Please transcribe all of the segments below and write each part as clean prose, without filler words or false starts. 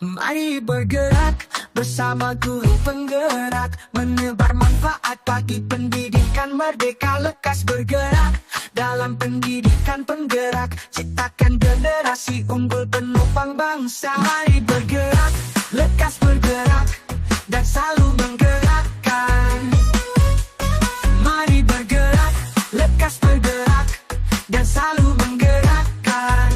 Mari bergerak bersama guru penggerak, menebar manfaat bagi pendidikan merdeka. Lekas bergerak dalam pendidikan penggerak, ciptakan generasi unggul penopang bangsa. Mari bergerak, lekas bergerak, dan selalu menggerakkan. Mari bergerak, lekas bergerak, dan selalu menggerakkan.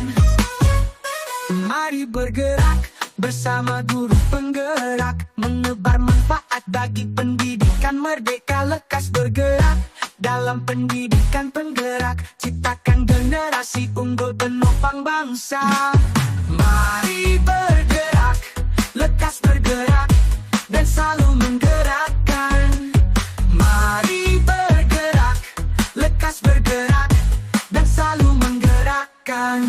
Mari bergerak bersama guru penggerak, menebar manfaat bagi pendidikan merdeka. Lekas bergerak dalam pendidikan penggerak, ciptakan generasi unggul penopang bangsa. Mari bergerak, lekas bergerak, dan selalu menggerakkan. Mari bergerak, lekas bergerak, dan selalu menggerakkan.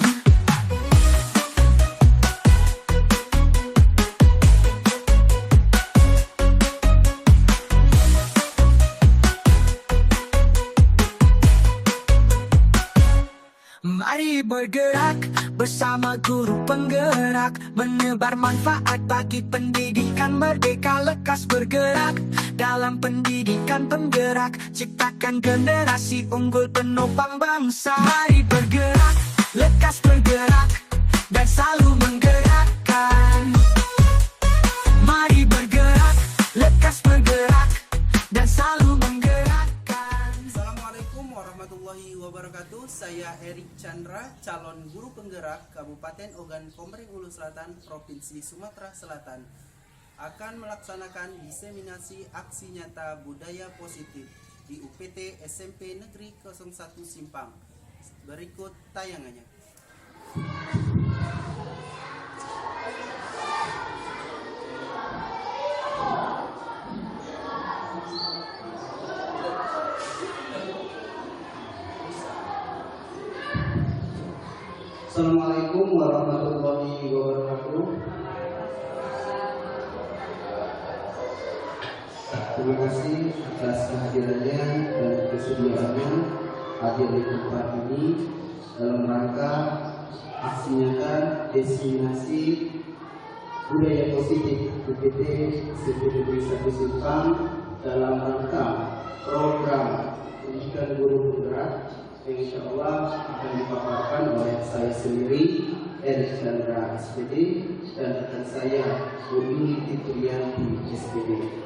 Mari bergerak bersama guru penggerak, menebar manfaat bagi pendidikan merdeka. Lekas bergerak dalam pendidikan penggerak, ciptakan generasi unggul penopang bangsa. Mari bergerak, lekas bergerak, dan selalu menggerakkan. Mari bergerak, lekas bergerak, dan selalu menggerakkan. Assalamualaikum warahmatullahi wabarakatuh. Saya Erik Chandra, calon guru penggerak Kabupaten Ogan Komering Ulu Selatan, Provinsi Sumatera Selatan, akan melaksanakan diseminasi aksi nyata budaya positif di UPT SMP Negeri 01 Simpang. Berikut tayangannya. Assalamualaikum warahmatullahi wabarakatuh. Terima kasih atas kehadirannya dan kesediaannya hadir di tempat ini dalam rangka aksi nyata diseminasi budaya positif UPT SMP Negeri 1 Simpang dalam rangka program pendidikan guru penggerak yang insya Allah akan dipaparkan oleh saya sendiri, Erik Chandra SPD, dan rekan saya, Bu Yuni Fitriyanti SPD.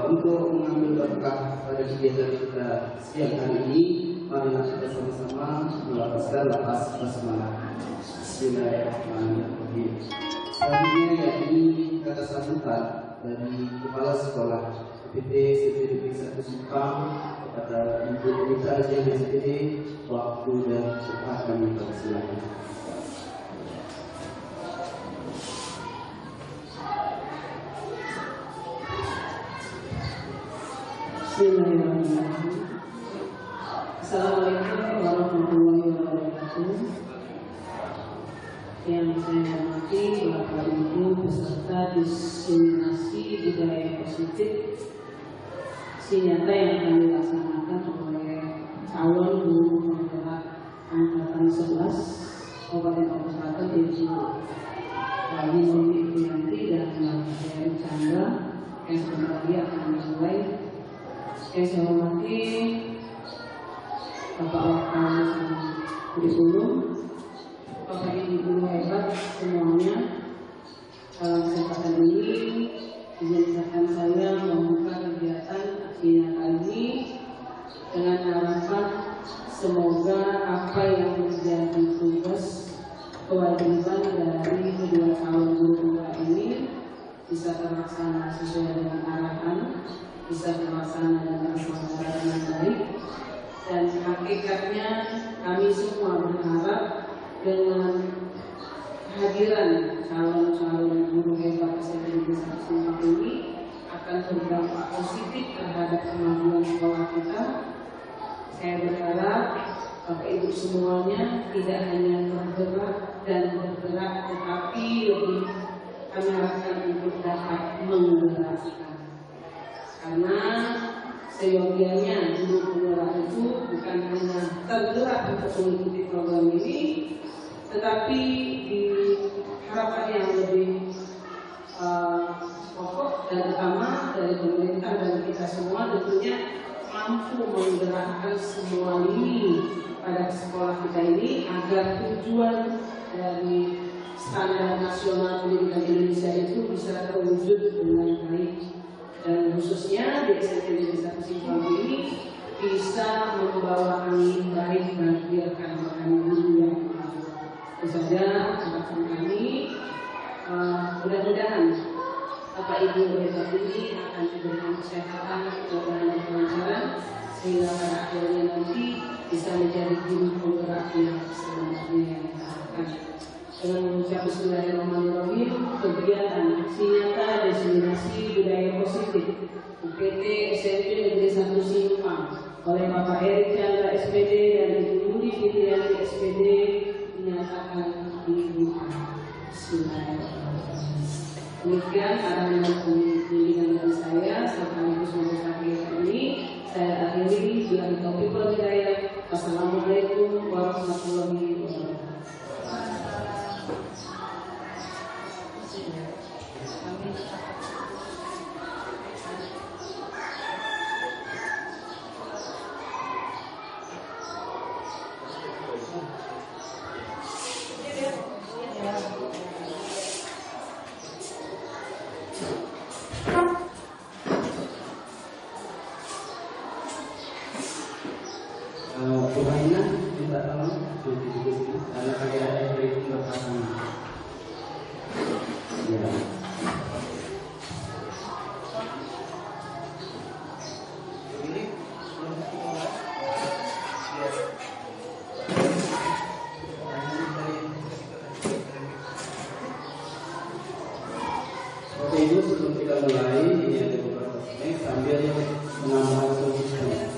Untuk mengambil berkah pada kegiatan kita siang hari ini, mari kita sama-sama melafazkan lafaz basmalah. Bismillahirrahmanirrahim. Selanjutnya yakni kata sambutan dari Kepala Sekolah UPT SMP Negeri 1 Simpang kepada Ibu Komisaris SPD. Waktu dan tempat kami persilakan. Bismillahirrahmanirrahim. Assalamualaikum warahmatullahi wabarakatuh. Yang saya hormati Bapak Ibu peserta diseminasi budaya positif nyata yang akan dilaksanakan oleh calon guru penggerak angkatan 11 Kabupaten Ogan Selatan Divisi Ibu Yuni Fitriyanti dan Erik Chandra yang sebentar lagi akan dimulai. Yang saya hormati Bapak Wakil Kurikulum, Bapak Ibu guru hebat semuanya. Dalam kesempatan ini izinkan saya membuka kegiatan aksi nyata ini dengan harapan semoga apa yang menjadi tugas kewajiban dari kedua calon guru penggerak ini bisa terlaksana sesuai dengan arahan, bisa terlaksana dengan suasana yang baik. Dan hakikatnya kami semua berharap dengan kehadiran calon-calon guru hebat SMP Negeri 1 Simpang ini akan berdampak positif terhadap kemajuan sekolah kita. Saya berharap Bapak Ibu semuanya tidak hanya bergerak dan bergerak, tetapi lebih kami harapkan untuk dapat menggerakkan. Karena seyogianya guru penggerak itu bukan hanya tergerak untuk mengikuti program ini, tetapi diharapkan yang lebih mampu menggerakkan semua lini pada sekolah kita ini agar tujuan dari standar nasional pendidikan Indonesia itu bisa terwujud dengan baik, dan khususnya di SMP Desa Siswa ini bisa membawa angin baik bagi rekan-rekan guru yang itu saja harapan kami. Mudah-mudahan Bapak Ibu hebat ini akan diberikan kesehatan, kemudahan dan kelancaran sehingga pada akhirnya nanti bisa menjadi guru penggerak yang sebenarnya yang kita harapkan. Dengan mengucap Bismillahirrahmanirrahim, kegiatan aksi nyata diseminasi budaya positif UPT SMP Negeri 1 Simpang oleh Bapak Erik Chandra SPD dan Ibu Yudi Fitriani SPD dinyatakan dibuka. Bismillahirrahmanirrahim. Demikian arahan pembimbingan dari saya sekaligus membuka kegiatan ini. Saya akhiri dengan topik hidayah. Wassalamualaikum warahmatullahi wabarakatuh. Tuhannya minta tolong karena kalian ada yang berpasangan. Ya. Oke, itu sebelum kita mulai ini ada beberapa slide sambil menambahkan solusinya.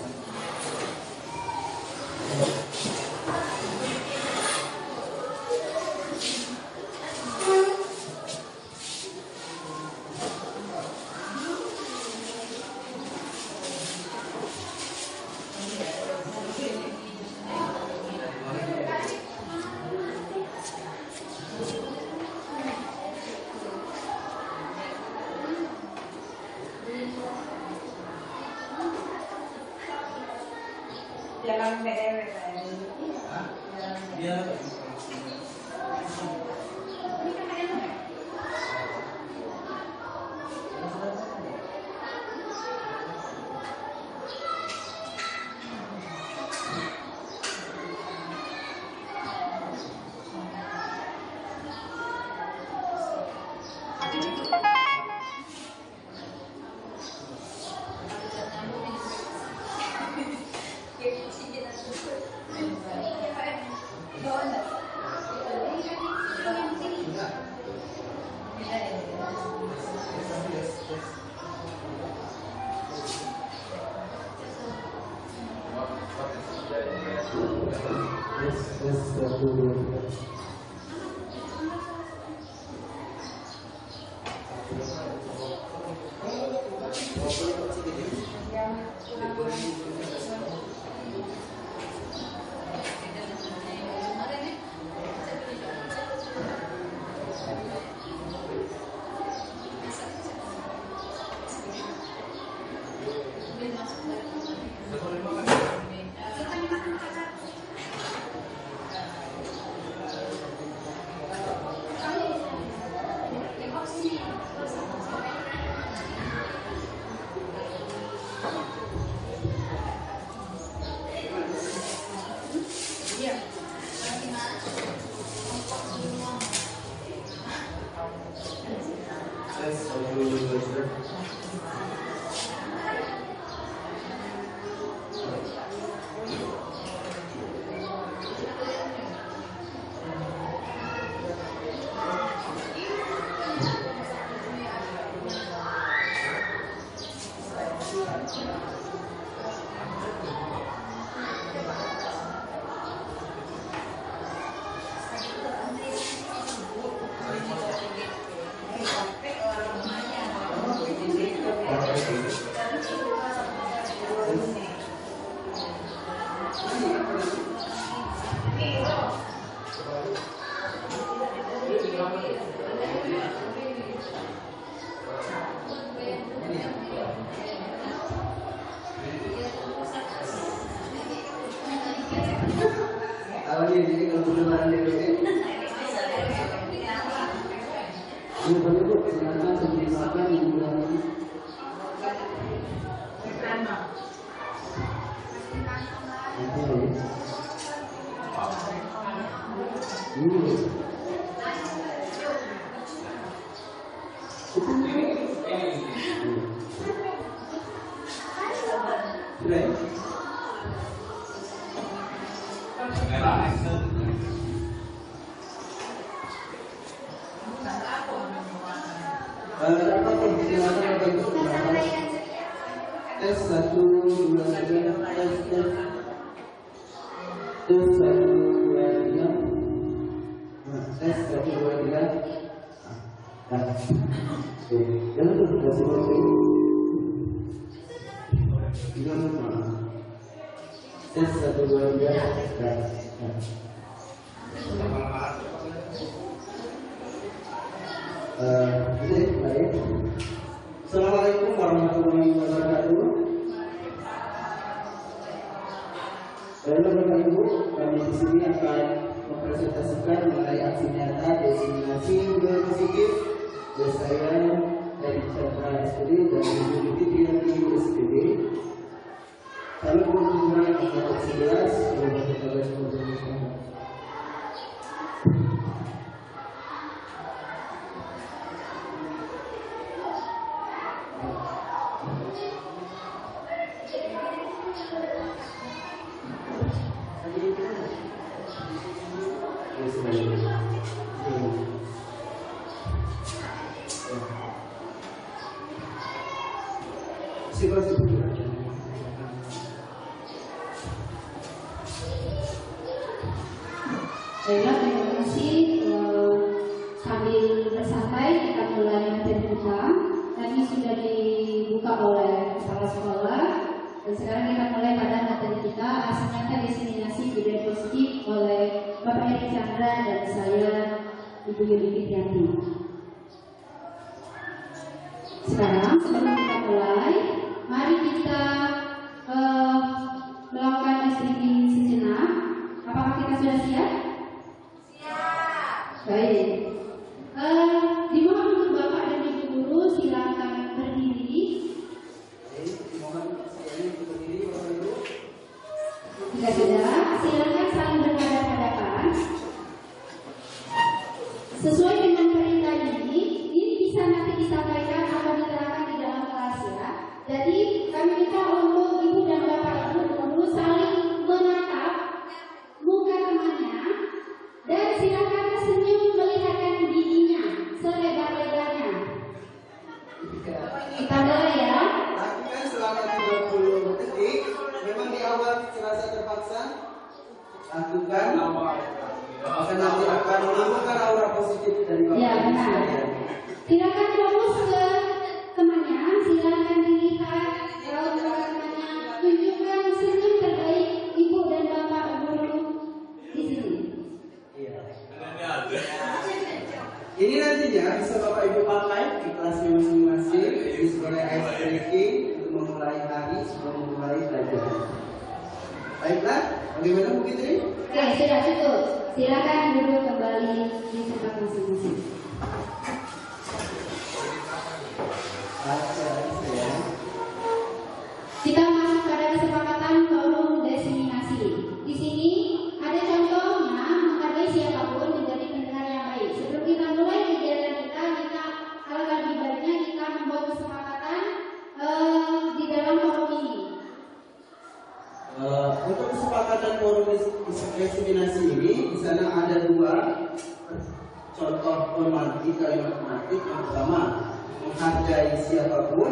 Jangan mewek. Dia Tes 1, 2, 3, tes 1, 2, 3. Tes 1, 2, 3. Jangan tuh kasih waktu. Jangan lupa. Tes 1, 2, 3. Baik. Assalamualaikum warahmatullahi wabarakatuh. Bapak Ibu, kami di sini akan mempresentasikan mengenai aksi nyata diseminasi budaya positif dari saya Erik Chandra SPD dan Ibu Fitri SPD. Kami berhubungan dengan 11 Baiklah, terima kasih. Sambil bersantai kita mulai materi kita. Tadi sudah dibuka oleh kepala sekolah dan sekarang kita mulai pada materi kita aksi nyata diseminasi budaya positif oleh Bapak Erik Chandra dan saya Ibu Yuli Fitrianti. Sekarang sebelum kita mulai, mari kita melakukan listening sejenak. Apakah kita sudah siap? Baik. Dimohon untuk Bapak dan Ibu guru silakan berdiri. Jika sudah, silakan saling berhadapan-hadapan. Sesuai dengan perintah ini bisa nanti disampaikan atau diterangkan di dalam kelas ya. Jadi kami minta untuk Ibu dan Bapak Ibu guru saling menatap muka temannya dan silakan senyum melihatkan giginya selebar-lebarnya. Kita mulai ya. Lakukan selama 30 detik. Memang di awal terasa terpaksa. Lakukan. Maka nanti akan menimbulkan aura positif dari Bapak. Ya benar. Silakan fokus ke temannya. Silakan dilihat raut muka temannya. Tunjukkan senyum terbaik Ibu dan Bapak guru di sini. Ini nantinya bisa Bapak Ibu pakai di kelasnya masing-masing di sekolah ice breaking untuk memulai hari sebelum memulai belajar. Baiklah, bagaimana Bu Fitri? Oke, sudah cukup. Silakan duduk kembali di tempat masing-masing. Kita masuk pada kesepakatan forum desiminasi. Di sini ada contohnya menghargai siapapun menjadi pendengar yang baik. Sebelum kita mulai kegiatan kita alangkah lebih baiknya kita membuat kesepakatan di dalam forum ini. Untuk kesepakatan forum diseminasi ini, di sana ada 2 contoh pematik kalimat pematik. Yang pertama, menghargai siapapun.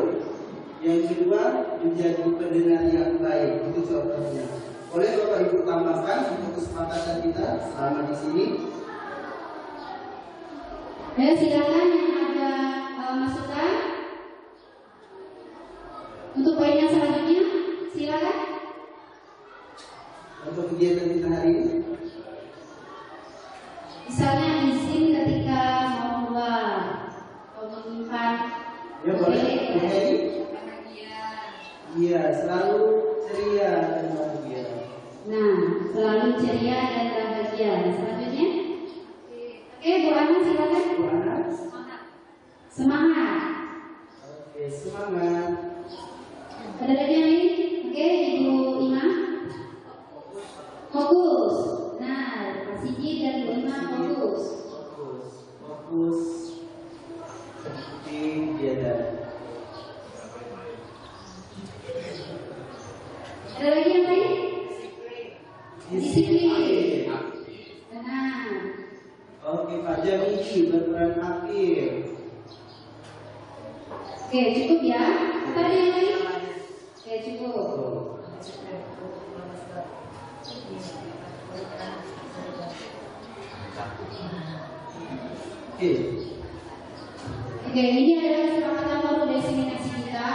Yang kedua, menjadi pendengar yang baik. Itu contohnya. Boleh Bapak Ibu tambahkan untuk kesepakatan kita selama di sini? Ya, silakan yang ada masukan untuk poin yang selanjutnya. Silakan. Untuk kegiatan kita hari ini, Misalnya izin ketika mau keluar atau menyimpan. ya boleh. Iya, selalu ceria dan bahagia. Nah, selalu ceria dan bahagia. Selanjutnya, oke, Bu Ana silakan. Bu Ana, Semangat. oke, semangat. Ada lagi yang lain? Oke, Ibu Ima. Fokus. Nah, Pak Siji dan Bu Ima Oke, Pak Jamidi berperan aktif. Oke, cukup ya. Apa ada yang lain? Oke, cukup. Oke, ini adalah kesepakatan baru destinasi kita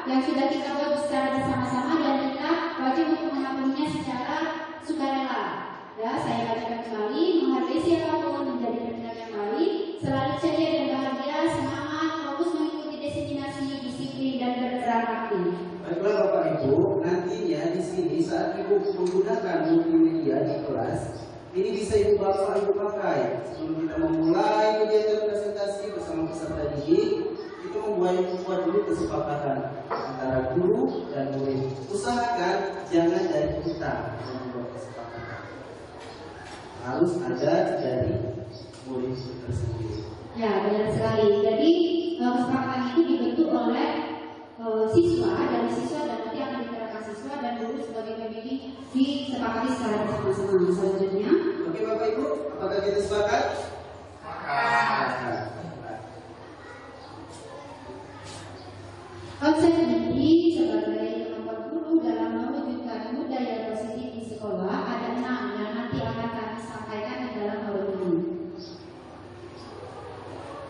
yang sudah kita buat secara bersama-sama dan kita wajib untuk mengakuninya secara sukarela. Ya, saya katakan kembali, menghargai siapapun, menjadi pendengar yang baik, selalu ceria dan bahagia, semangat, fokus mengikuti destinasi, disiplin dan berperan aktif. Baiklah Bapak Ibu, nantinya di sini saat Ibu menggunakan multimedia di kelas, ini bisa Ibu Bapak Ibu pakai. Sebelum kita memulai kegiatan presentasi bersama peserta didik, itu membuat dulu kesepakatan antara guru dan murid. Usahakan jangan dari kita yang membuat kesepakatan, harus ada dari murid tersendiri. Ya, benar sekali. Jadi kesepakatan itu dibentuk oleh siswa dan nanti akan diterapkan siswa dan guru sebagai pembimbing disepakati secara bersama-sama. Selanjutnya, oke Bapak Ibu, apakah kita sepakat? konsep ini sebagai kemampuan guru dalam mewujudkan budaya positif di sekolah ada 6 yang nanti akan kami sampaikan di dalam forum ini.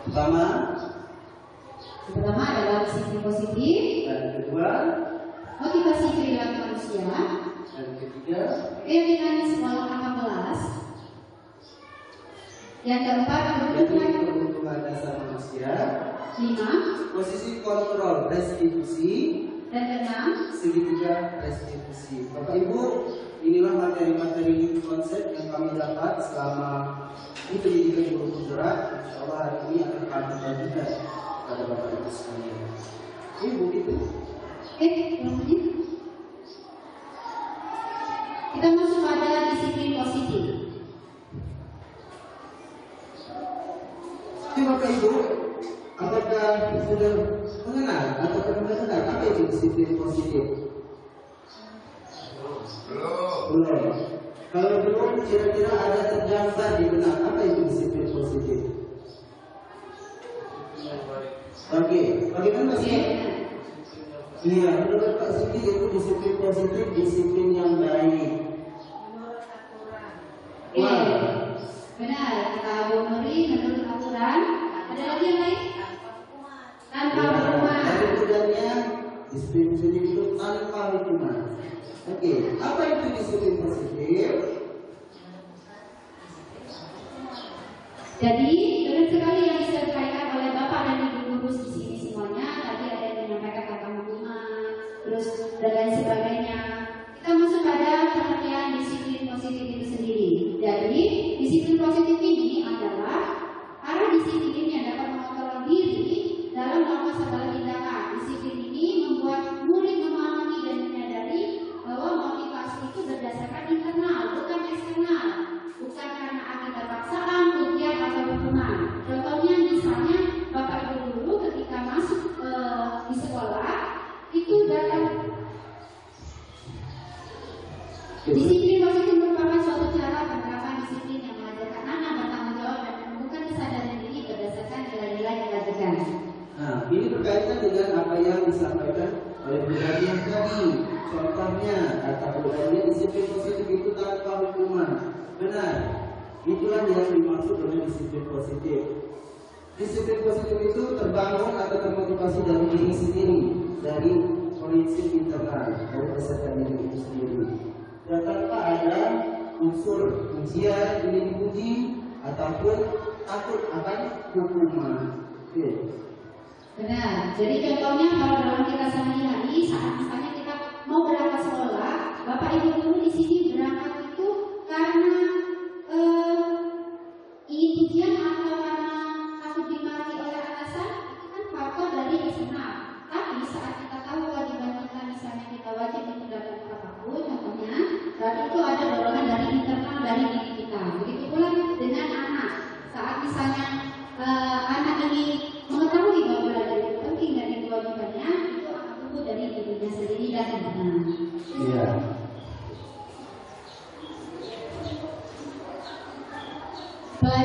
Pertama adalah disiplin positif, Dan kedua, motivasi perilaku manusia, dan ketiga, keyakinan di sekolah 18. Yang keempat, jadi kebutuhan dasar manusia, 5, posisi kontrol restitusi, dan keenam, segitiga restitusi. Bapak Ibu, inilah materi-materi konsep yang kami dapat selama di pendidikan guru penggerak. Insya Allah hari ini akan kami bagikan kepada Bapak Ibu sekalian. Ibu itu. berikutnya kita masuk pada disiplin positif. Oke Bapak Ibu, apakah sudah mengenal atau pernah mendengar apa itu disiplin positif? Belum. Kalau belum, kira-kira ada tergambar di benak apa itu disiplin positif? Bagaimana sih? Iya, menurut Pak Siti itu disiplin positif, disiplin yang baik. Benar, kata Bu Nuri menurut aturan. Ada lagi yang lain? Tanpa hukuman. Dari kemudiannya, disiplin positif itu tanpa hukuman. Oke, apa itu disiplin positif? Jadi benar sekali yang disampaikan oleh Bapak dan Ibu guru di sini semuanya. Tadi ada yang menyampaikan tentang hukuman, terus dan lain sebagainya. Kita masuk pada pengertian disiplin positif itu sendiri. Jadi disiplin positif ini adalah arah disiplin yang dapat mengontrol diri dalam melakukan segala tindakan. Disiplin ini membuat murid memahami dan menyadari bahwa motivasi itu berdasarkan internal, bukan eksternal, bukan karena akibat paksaan, ujian atau hukuman. Contohnya misalnya Bapak Ibu guru ketika masuk di sekolah itu dapat disiplin positif merupakan suatu cara penerapan disiplin yang mengajarkan anak bertanggung jawab dan menumbuhkan kesadaran diri berdasarkan nilai-nilai kebajikan. Nah, ini berkaitan dengan apa yang disampaikan oleh Bu Nadia yang tadi. Contohnya, kata Bu Nadia, disiplin positif itu tanpa hukuman. Benar, itulah yang dimaksud dengan disiplin positif. Disiplin positif itu terbangun atau termotivasi dari diri sendiri, dari prinsip internal, dari peserta diri itu sendiri. Dan tanpa ada unsur ujian ini dipuji ataupun takut akan hukuman. Oke. Benar. Jadi contohnya kalau dalam kita sehari-hari saat misalnya kita mau berangkat sekolah, Bapak Ibu guru di sini berangkat itu karena ingin ujian atau karena takut dimarahi oleh atasan, itu kan faktor dari eksternal. Tapi saat kita tahu kewajiban kita, misalnya kita wajib untuk dapat apapun, contohnya, berarti itu ada dorongan dari internal dari diri kita. Begitu pula dengan anak. Saat misalnya anak ini mengetahui bahwa belajar itu penting dan itu kewajibannya, itu akan tumbuh dari dirinya sendiri dan internal. Iya.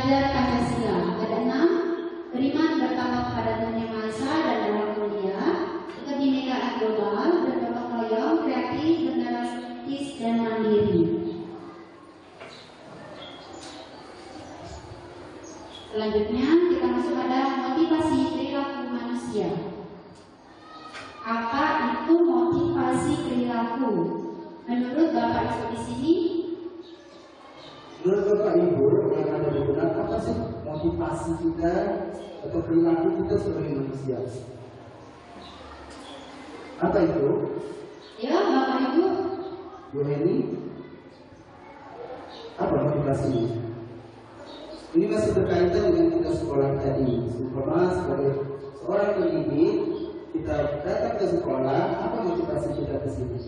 belajar Pancasila. Ada 6, beriman bertambah kepada Tuhan Yang Maha Esa dan dalam mulia, kebinekaan global, bergotong royong, kreatif, bernarasitis dan mandiri. Selanjutnya kita masuk pada motivasi perilaku manusia. Apa itu motivasi perilaku? Menurut Bapak Ibu di sini, Menurut Bapak Ibu yang ada di benak, apa sih motivasi kita atau perilaku kita sebagai manusia? Apa itu? ya Bapak Ibu, Bu Heni? Apa motivasinya? Ini masih berkaitan dengan kita sekolah tadi. Seumpama sebagai seorang pendidik, kita datang ke sekolah, apa motivasi kita ke sini?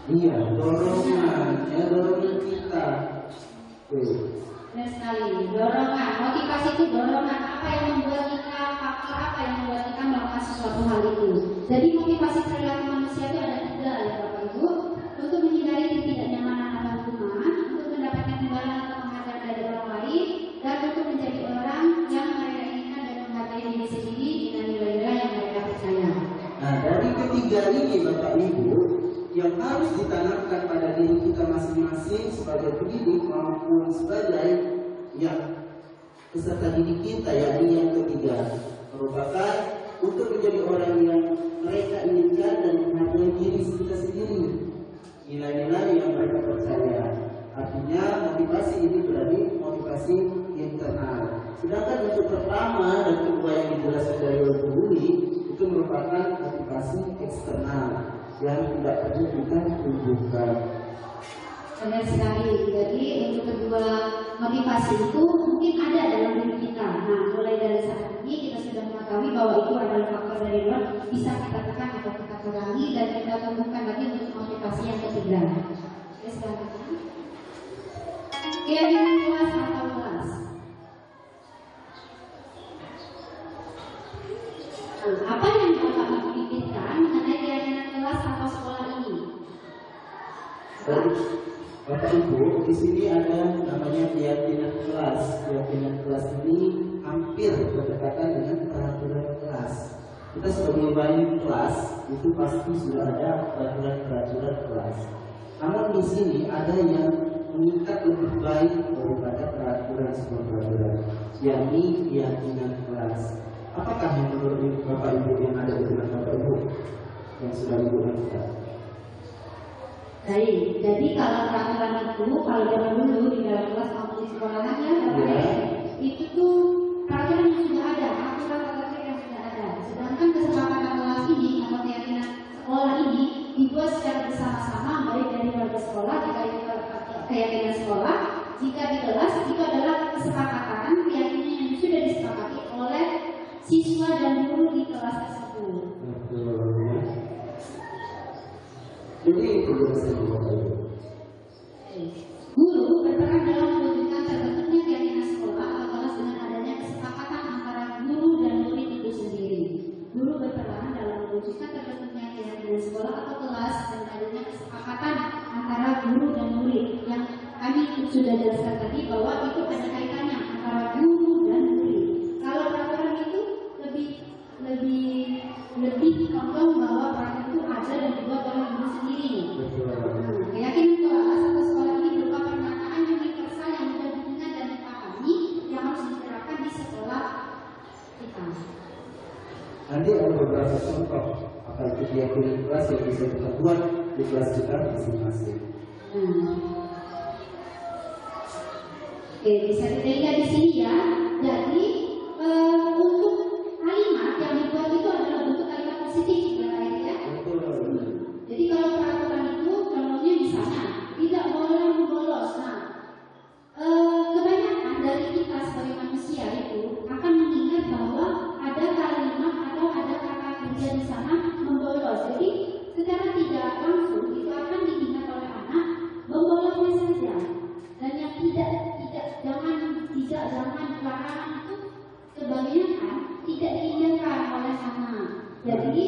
Iya, dorongan, ya dorongan kita. benar sekali, dorongan. Motivasi itu dorongan. Apa yang membuat kita, faktor apa yang membuat kita melakukan sesuatu hal itu. Jadi motivasi perilaku manusia itu ada 3 ya Bapak Ibu. Untuk menghindari ketidaknyamanan atau hukuman, untuk mendapatkan imbalan atau penghargaan dari orang lain, dan untuk menjadi orang yang mereka inginkan dan menghargai diri sendiri dengan nilai-nilai yang mereka percaya. Nah, dari ketiga ini Bapak Ibu, yang harus ditanamkan pada diri kita masing-masing sebagai pendidik maupun sebagai peserta didik kita, yakni yang ketiga merupakan untuk menjadi orang yang mereka inginkan dan menghargai diri kita sendiri, nilai-nilai yang mereka percaya. Artinya motivasi ini berarti motivasi internal. Sedangkan untuk pertama dan kedua yang dijelaskan dari Ibu Huli itu merupakan motivasi eksternal yang tidak perlu kita tunjukkan. Benar sekali. Jadi untuk kedua motivasi itu mungkin ada dalam diri kita. Nah, mulai dari saat ini kita sudah mengetahui bahwa itu adalah faktor dari luar, bisa kita tekan atau kita kurangi dan kita tumbuhkan lagi untuk motivasi yang ketiga. Oke, selanjutnya. Keyakinan kelas atau kelas. Nah, apa yang Bapak Ibu pikirkan mengenai keyakinan kelas atau sekolah ini? Dan Bapak Ibu, di sini ada namanya keyakinan kelas. Keyakinan kelas ini hampir berdekatan dengan peraturan kelas. Kita sebagai bayi kelas itu pasti sudah ada peraturan kelas. Namun di sini ada yang mengikat lebih baik daripada peraturan sebuah peraturan, yakni keyakinan kelas. Apakah yang menurut Bapak Ibu yang ada di benak Bapak Ibu yang sudah Ibu lakukan? Baik, jadi kalau peraturan itu, kalau zaman dulu di dalam kelas maupun di sekolahan ya, itu tuh peraturan yang sudah ada, aturan yang sudah ada. Sedangkan kesepakatan kelas ini atau keyakinan sekolah ini dibuat secara bersama-sama, baik dari warga sekolah, jika itu keyakinan sekolah, jika di kelas itu adalah kesepakatan keyakinan yang sudah disepakati oleh siswa dan guru di kelas tersebut. Jadi itu bahasa Bapak Ibu. Guru berperan dalam mewujudkan terbentuknya keyakinan sekolah atau kelas dengan adanya kesepakatan antara guru dan murid itu sendiri. Guru berperan dalam mewujudkan terbentuknya keyakinan sekolah atau kelas dengan adanya kesepakatan antara guru dan murid, yang kami sudah jelaskan tadi bahwa itu ada kaitannya antara guru dan murid. Kalau peraturan itu lebih condong bahwa peraturan itu ada dan dibuat oleh guru sendiri. Keyakinan kelas atau sekolah ini berupa pernyataan universal yang mudah didengar dan dipahami yang harus diterapkan di sekolah kita. Nanti ada beberapa contoh apa itu keyakinan kelas yang bisa kita buat di kelas kita masing-masing. Oke, bisa dilihat di sini ya. Jadi untuk kalimat yang dibuat itu adalah bentuk kalimat positif ya Pak ya. Jadi kalau peraturan itu contohnya misalnya tidak boleh membolos. Nah, kebanyakan dari kita sebagai manusia itu akan mengingat bahwa ada kalimat atau ada kata kerja di sana membolos. Jadi secara tidak langsung itu akan diingat oleh anak membolosnya saja. Dan yang jangan larangan itu kebanyakan tidak diingatkan oleh anak. Jadi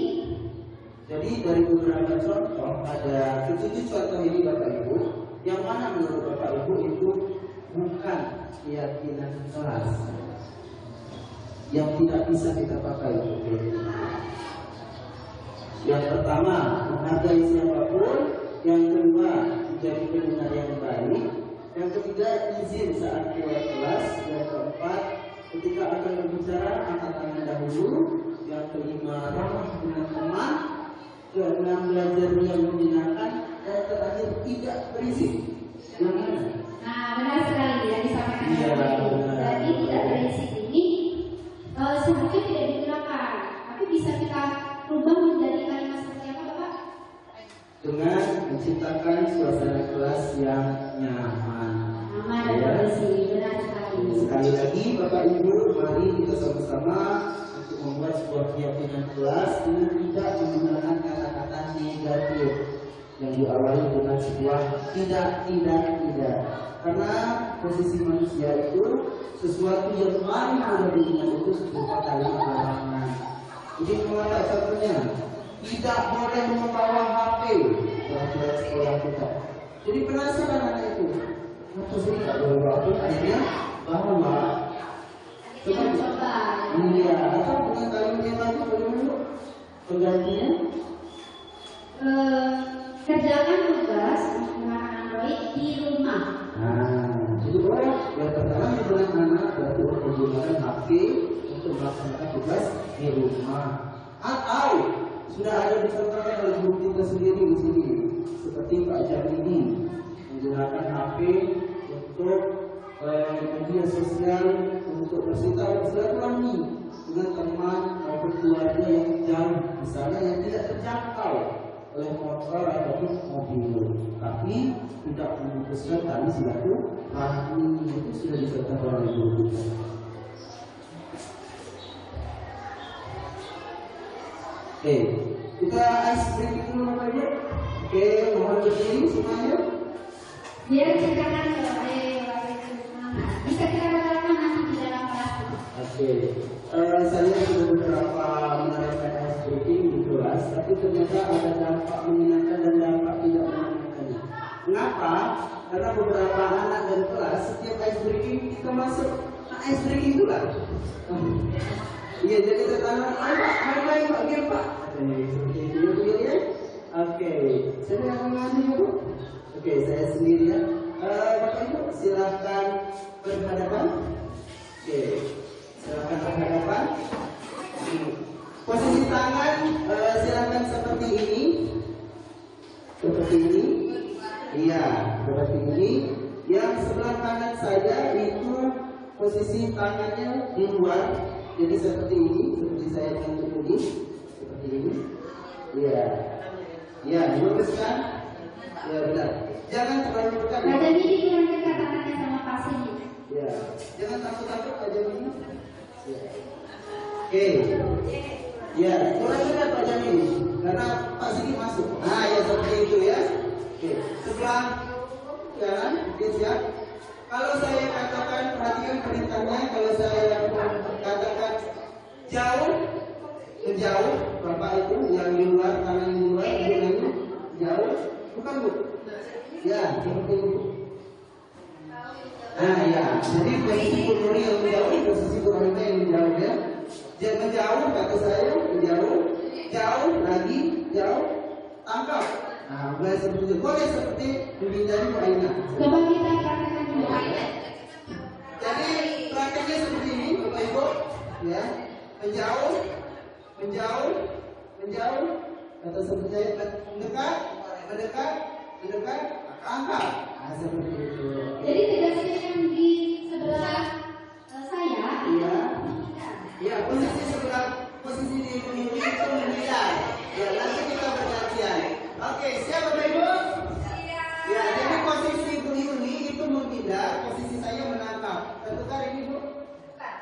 dari beberapa contoh ada 7 contoh ini Bapak Ibu, yang mana menurut Bapak Ibu itu bukan keyakinan kelas yang tidak bisa kita pakai untuk keyakinan. Yang pertama, menghargai siapapun. Yang kedua, menjadi pendengar yang baik. Yang ketiga, izin saat keluar kelas. Yang keempat, ketika akan berbicara, angkat tangan dahulu. Yang kelima, ramah dengan teman. Keenam, belajar yang menyenangkan. Dan terakhir, tidak berisik. Yang mana? Nah, benar sekali yang disampaikan. Iya, benar. Jadi tidak berisik ini seharusnya tidak digunakan, tapi bisa kita rubah menjadi kalimat seperti apa, Bapak? Dengan menciptakan suasana kelas yang nyaman. Aman dan bersih, benar sekali. Sekali lagi Bapak Ibu, mari kita sama-sama untuk membuat sebuah keyakinan kelas dengan tidak menggunakan kata-kata negatif yang diawali dengan sebuah tidak. Karena posisi manusia itu sesuatu yang paling mudah diingat itu berupa kalimat larangan. Jadi mengapa contohnya? Tidak boleh membawa HP pelajaran sekolah kita. Jadi penasaran anak itu. Apa sih tidak boleh bawa HP? Akhirnya bawa. Coba. Iya. Atau dengan kalimat yang lain boleh dulu. Penggantinya? Kerjakan tugas menggunakan Android di rumah. Nah, jadi yang pertama dengan anak berarti menggunakan HP untuk melaksanakan tugas di rumah. Atau sudah ada dicontohkan oleh guru kita sendiri di sini, seperti Pak Jamini menggunakan HP untuk media sosial untuk bersilaturahmi dengan teman maupun keluarga yang jauh, misalnya yang tidak terjangkau oleh motor ataupun mobil, tapi tidak memutuskan tali silaturahmi. Itu sudah dicontohkan oleh guru kita. Oke, kita ice breaking dulu Bapak Ibu. Oke, mohon berdiri semuanya. Biar ceritakan bisa kita katakan nanti di dalam kelas. Oke, saya sudah beberapa menerapkan ice breaking di kelas, tapi ternyata ada dampak menyenangkan dan dampak tidak menyenangkannya. Mengapa? Karena beberapa anak dari kelas setiap ice breaking kita masuk ice breaking dulu. Iya, jadi tertanam, ayo Pak, game Pak. Seperti itu ya. Oke, saya yang mengaji ya Bu. Oke, saya sendiri ya. Bapak Ibu silakan berhadapan. Oke, silakan berhadapan. Posisi tangan silakan seperti ini. Seperti ini. Iya, seperti ini. Yang sebelah kanan saya itu posisi tangannya di luar. Jadi seperti ini, seperti saya tunjuk ini, seperti ini. Iya, iya, luruskan. Ya benar. Jangan terlalu dekat. Ada ini yang dekat tangannya sama pasir. Ya, jangan takut-takut aja ini. Ya. Oke. Ya, kurang dekat Pak Jamil, karena Pak Sigi masuk. Nah, ya seperti itu ya. Oke, sebelah kanan, oke siap. Kalau saya katakan, perhatikan perintahnya. Kalau saya katakan jauh, menjauh, Bapak itu yang di luar, tangan di luar, hubungannya jauh, bukan Bu? Ya, seperti itu. Nah ya, jadi posisi Purwori yang menjauh, posisi Purwori yang menjauh ya. Dia menjauh, kata saya, menjauh, jauh lagi, jauh, tangkap. Nah, mulai seperti itu. Boleh seperti menghindari mainan. Coba kita praktekkan dulu. Jadi prakteknya seperti ini, Bapak Ibu, ya, menjauh, menjauh, menjauh, atau seperti saya mendekat, mendekat, mendekat, angkat. Nah, seperti itu. Jadi tugasnya yang di sebelah saya. Iya, iya, posisi sebelah, posisi di ini itu menghindar. Ya, nanti kita bergantian. Oke, siap Bapak Ibu? Ya, jadi posisi Bu Yuni itu menghindar, posisi saya menangkap. Tertukar ini Bu?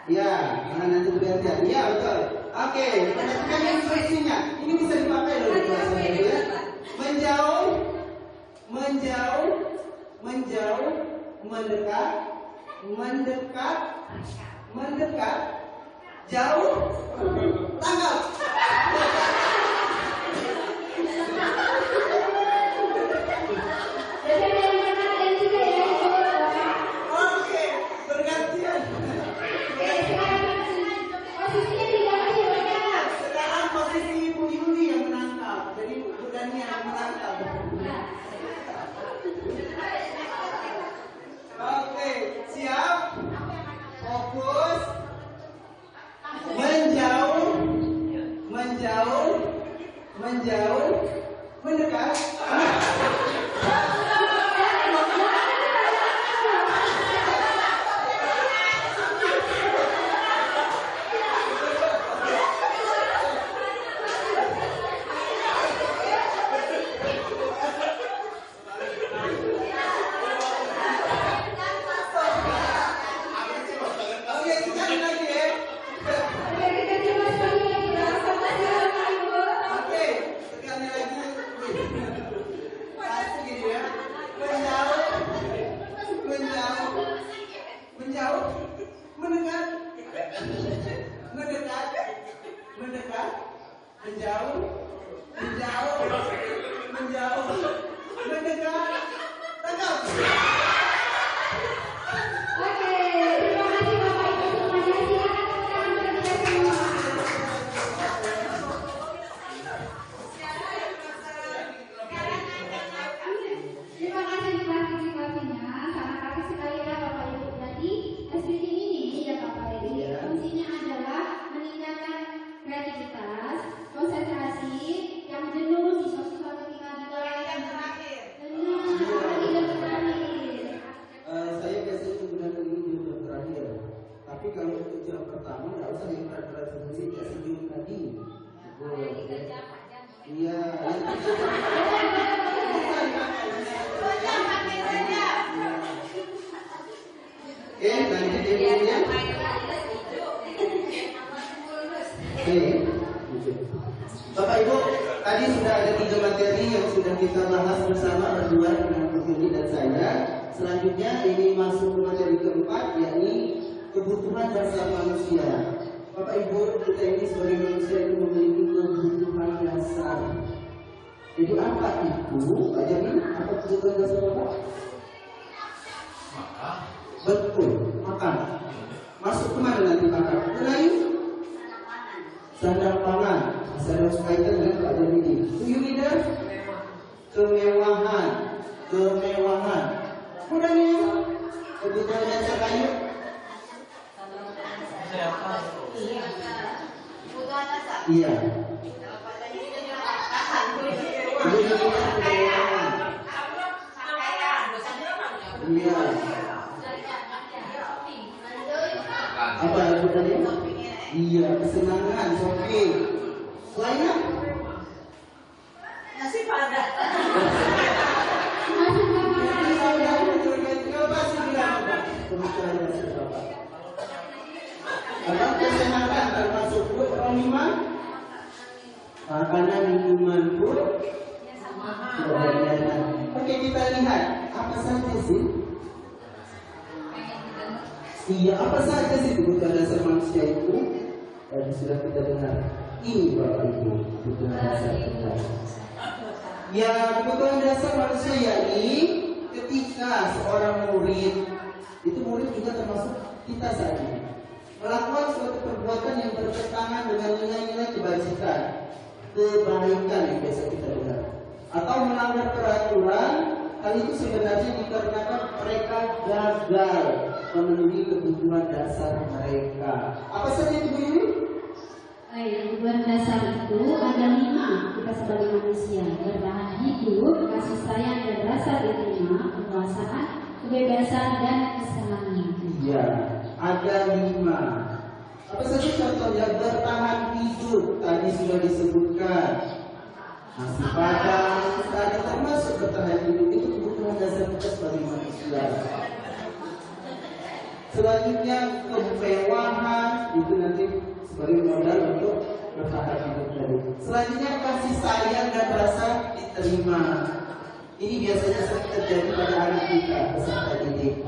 Ya, nanti bergantian. Iya, betul. Oke, perhatikan instruksinya. Ini bisa dipakai loh di kelas saya ya. Menjauh, menjauh, menjauh, mendekat, mendekat, mendekat, jauh, tangkap. Oke, mendekat. Bapak Ibu, tadi sudah ada 3 materi yang sudah kita bahas bersama berdua dengan Bu Firly dan saya. Selanjutnya ini masuk ke materi keempat, yakni kebutuhan dasar manusia. Bapak Ibu, kita ini sebagai manusia itu memiliki kebutuhan dasar. Jadi apa itu? Pak Jamin, apa kebutuhan dasar Bapak? Betul, makan. Masuk kemana nanti makan? Ke kayu? Sandang pangan. Saya harus kaitan dengan Pak Jamin ini. You leader? Kemewahan. Kemewahan. Kemudian kebutuhan dasar kayu. Iya. Iya. Apa kebutuhannya? Iya, kesenangan, shopping. Selainnya? Nasi padang. Kesehatan termasuk food minuman, makanan minuman pun. Oke, kita lihat apa saja sih? Iya, apa saja sih kebutuhan dasar manusia itu? Dan sudah kita dengar. Ini Bapak Ibu, kebutuhan dasar kita. Ya, kebutuhan dasar manusia yakni ketika seorang murid, itu murid juga termasuk kita saat ini, melakukan suatu perbuatan yang bertentangan dengan nilai-nilai kebaikan yang biasa kita dengar, atau melanggar peraturan. Hal itu sebenarnya dikarenakan mereka gagal memenuhi kebutuhan dasar mereka. Apa saja itu Bu Yuni? Kebutuhan dasar itu ada 5 kita sebagai manusia: bertahan hidup, kasih sayang dan rasa diterima, kekuasaan, kebebasan dan kesenangan. Iya, ada 5. Apa saja contohnya? Bertahan hidup tadi sudah disebutkan. Nasi padang tadi termasuk bertahan hidup, itu kebutuhan dasar kita sebagai manusia. Selanjutnya kemewahan, itu nanti sebagai modal untuk bertahan hidup tadi. Selanjutnya kasih sayang dan rasa diterima. Ini biasanya sering terjadi pada anak kita peserta didik.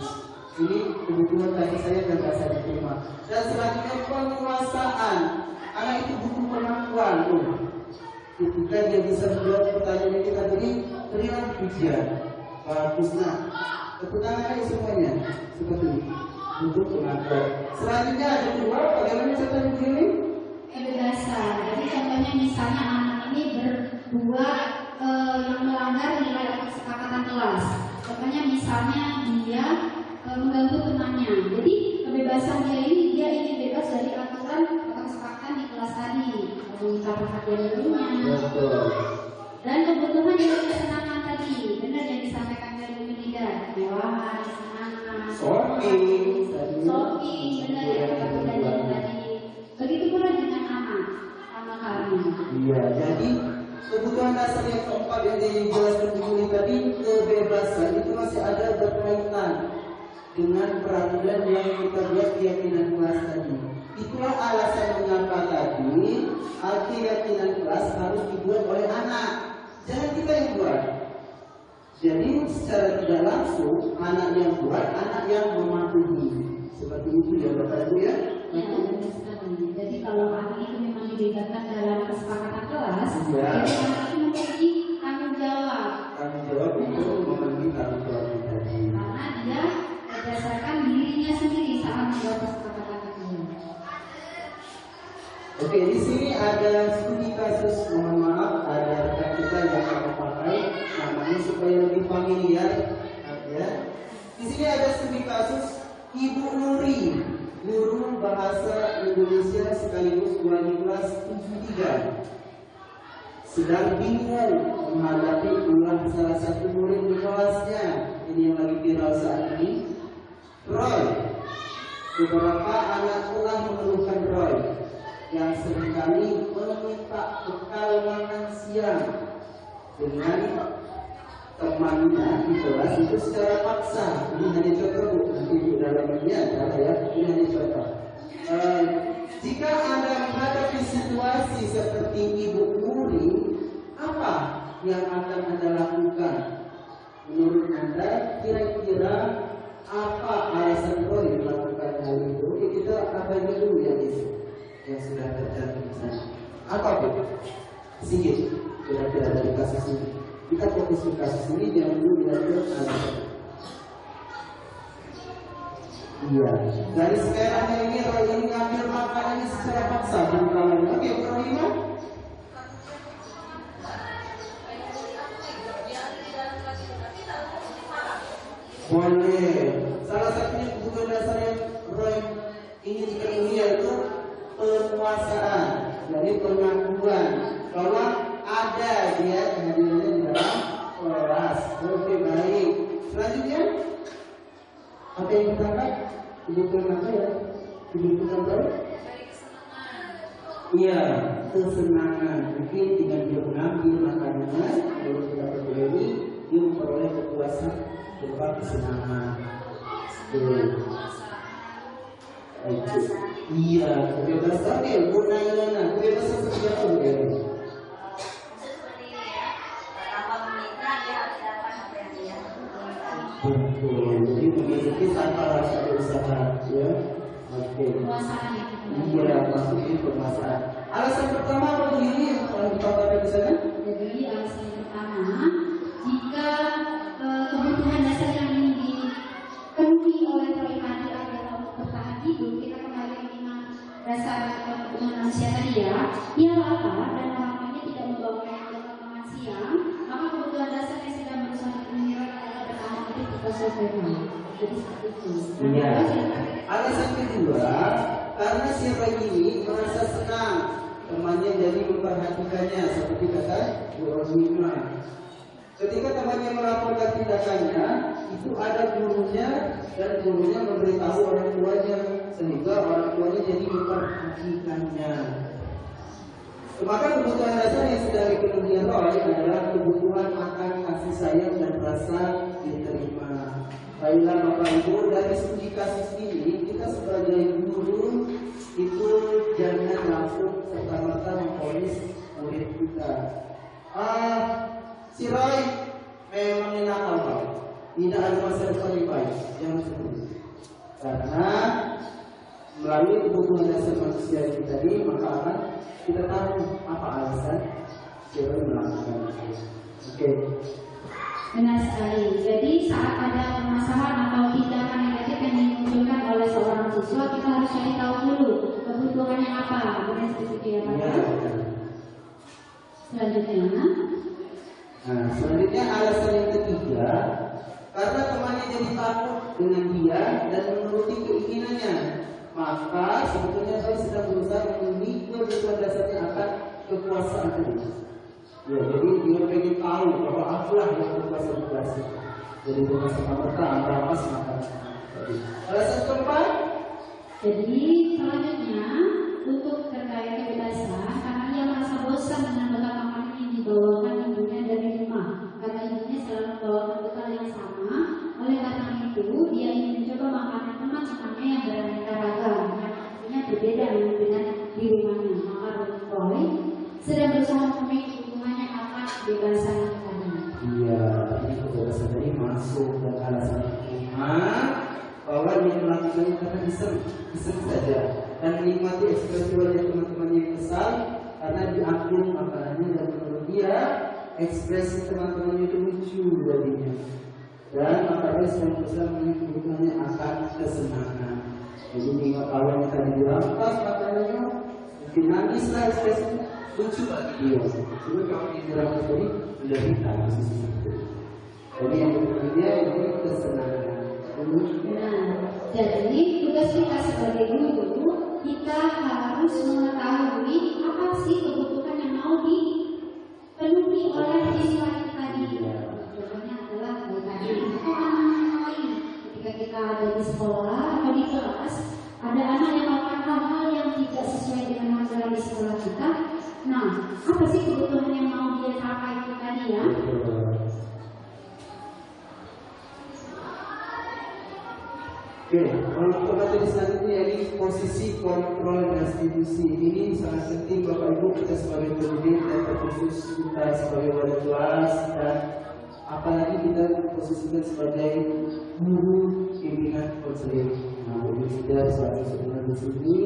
Ini kebutuhan kasih sayang dan rasa diterima. Dan selanjutnya penguasaan. Anak itu butuh pengakuan. Ketika dia bisa menjawab pertanyaan yang kita berilah pujian. Bagus nak. Tepuk tangan aja semuanya. Seperti ini. Untuk pengakuan. Selanjutnya ada 2. Bagaimana contohnya begini? Kebebasan. Jadi contohnya misalnya anak ini berbuat yang melanggar nilai atau kesepakatan kelas. Contohnya misalnya dia mengganggu temannya. Jadi kebebasan dia ingin bebas dari aturan atau kesepakatan di kelas tadi. Meminta perhatian gurunya. Betul. Dan kebutuhan yang kesenangan tadi, benar yang disampaikan dari Bu Nida, kemewahan, kesenangan, shopping, benar yang kebutuhan tadi. Begitu pula dengan anak, sama kami. Iya, jadi kebutuhan dasar yang keempat yang dijelaskan di sini tadi, kebebasan itu masih ada berkaitan dengan peraturan yang kita buat keyakinan kelas tadi. Itulah alasan mengapa tadi keyakinan kelas harus dibuat oleh anak, jangan kita yang buat. Jadi secara tidak langsung anak yang buat, anak yang mematuhi. Seperti itu ya Bapak Ibu ya. Ya, benar sekali. Jadi kalau anak itu memang dilibatkan dalam kesepakatan kelas, Ya. jadi anak itu memiliki tanggung jawab. Tanggung jawab untuk memenuhi tanggung jawab tadi. Karena dia berdasarkan dirinya sendiri saat membuat kesepakatan itu. Oke, di sini ada studi kasus, mohon maaf, ada rekan kita yang akan pakai namanya supaya lebih familiar, ya. Di sini ada studi kasus Ibu Nuri, guru bahasa Indonesia sekaligus wali kelas 73, sedang bingung menghadapi ulah salah satu murid di kelasnya. Ini yang lagi viral saat ini. Roy, beberapa anak telah mengeluhkan Roy yang seringkali meminta bekal makan siang dengan temannya di kelas itu secara paksa. Ini hanya contoh, Bu. Nanti di dalam ini ada ya. Ini hanya contoh. Jika Anda menghadapi situasi seperti Ibu Nuri, apa yang akan Anda lakukan? Menurut Anda, kira-kira apa alasan Roy melakukan hal itu? Oke, kita abaikan dulu yang sudah terjadi di sana. Apa Bu? Sedikit kira-kira dari kasus ini. Kita fokus ke kasus ini, jangan dulu lihat ke alasan. Iya, dari sekarang ini Roy ini ngambil makanan ini secara paksa dan kalangan. Oke, Rohima. Boleh. Salah satunya kebutuhan dasar yang Roy ingin dipenuhi yaitu penguasaan, jadi pengakuan bahwa ada dia kehadirannya di dalam kelas. Oke, baik. Selanjutnya apa yang ditangkap? Kebutuhan apa ya? Kebutuhan apa? Iya, kesenangan. Mungkin dengan dia mengambil makanannya, lalu kita berdiri, dia memperoleh kepuasan berupa kesenangan. Iya, kebebasan. Oke, gunanya kebebasan seperti apa? Betul, jadi memiliki tanpa rasa berusaha, ya. Oke. Penguasaan itu. Iya, maksudnya penguasaan. Alasan pertama apa begini yang dipaparkan di sana? Jadi alasan pertama, jika kebutuhan dasar yang dipenuhi oleh Roy tadi adalah untuk bertahan hidup, kita kembali mengenal dasar kebutuhan manusia tadi ya. Ia lapar dan orang tuanya tidak membawa makan siang, maka kebutuhan dasar yang sedang berusaha dipenuhi adalah bertahan hidup kita selesaikan. Jadi seperti itu. Iya. Alasan kedua, karena si Roy ini merasa senang temannya jadi memperhatikannya, seperti kata Bu Rosmina. Ketika temannya melaporkan tindakannya, itu ada gurunya dan gurunya memberitahu orang tuanya, sehingga orang tuanya jadi memperhatikannya. Maka kebutuhan dasar yang sedang dipenuhi Roy adalah kebutuhan akan kasih sayang dan rasa diterima. Baiklah Bapak Ibu, dari studi kasus ini kita sebagai guru itu jangan langsung serta-merta memvonis murid kita. Si Roy memang nakal Pak, tidak ada masa depan yang baik, jangan seperti itu. Karena melalui kebutuhan dasar manusia ini tadi, maka akan kita tahu apa alasan si Roy melakukan itu. Oke. Benar sekali. Jadi saat ada permasalahan atau tindakan negatif yang dimunculkan oleh seorang siswa, kita harus cari tahu dulu kebutuhannya apa. Benar seperti ya Pak? Ya. Selanjutnya, Nah, selanjutnya alasan yang ketiga, karena temannya jadi takut dengan dia dan menuruti keinginannya, maka sebetulnya saya sedang berusaha memenuhi kebutuhan dasarnya akan kekuasaan tadi. Ya, jadi dia pengen tahu bahwa akulah yang berkuasa berkuasa. Jadi bukan serta-merta rampas makan. Alasan keempat. Jadi selanjutnya untuk terkait kebebasan, karena ia merasa bosan dengan bekal makanan yang dibawakan ibunya dari rumah, karena ibunya selalu membawakan bekal yang sama. Oleh karena itu, dia ingin mencoba makanan teman-temannya yang beraneka ragam, yang artinya berbeda dengan di rumahnya. Maka Roy sedang berusaha memenuhi kebutuhannya akan kebebasan tadi. Iya, ini kebebasan tadi masuk dan alasan kelima bahwa dia melakukannya karena iseng saja dan menikmati ekspresi wajah teman-teman yang kesal karena diambil makanannya dan menurut dia ekspresi teman-teman itu lucu jadinya dan makanya sedang berusaha menikmatinya akan kesenangan. Jadi jika kawan yang tadi dirampas makanannya mungkin nangislah ekspresinya lucu lagi dia. Cuma kalau yang dirampas tadi sudah hitam sisi itu. Jadi yang menurut dia itu kesenangan. Jadi tugas kita sebagai guru, kita harus mengetahui apa sih kebutuhan yang mau dipenuhi oleh siswa kita tadi. Contohnya adalah tadi itu anak lain. Ketika kita ada di sekolah atau di kelas, ada anak yang melakukan hal-hal yang tidak sesuai dengan ajaran di sekolah kita. Nah, apa sih kebutuhan yang mau dia capai itu tadi ya? Oke, kalau materi selanjutnya ini posisi kontrol restitusi. Ini sangat penting Bapak Ibu, kita sebagai pendidik dan terkhusus kita sebagai wali kelas dan apalagi kita posisikan sebagai guru pimpinan konseling. Nah, ini sudah sebagai sebenarnya di sini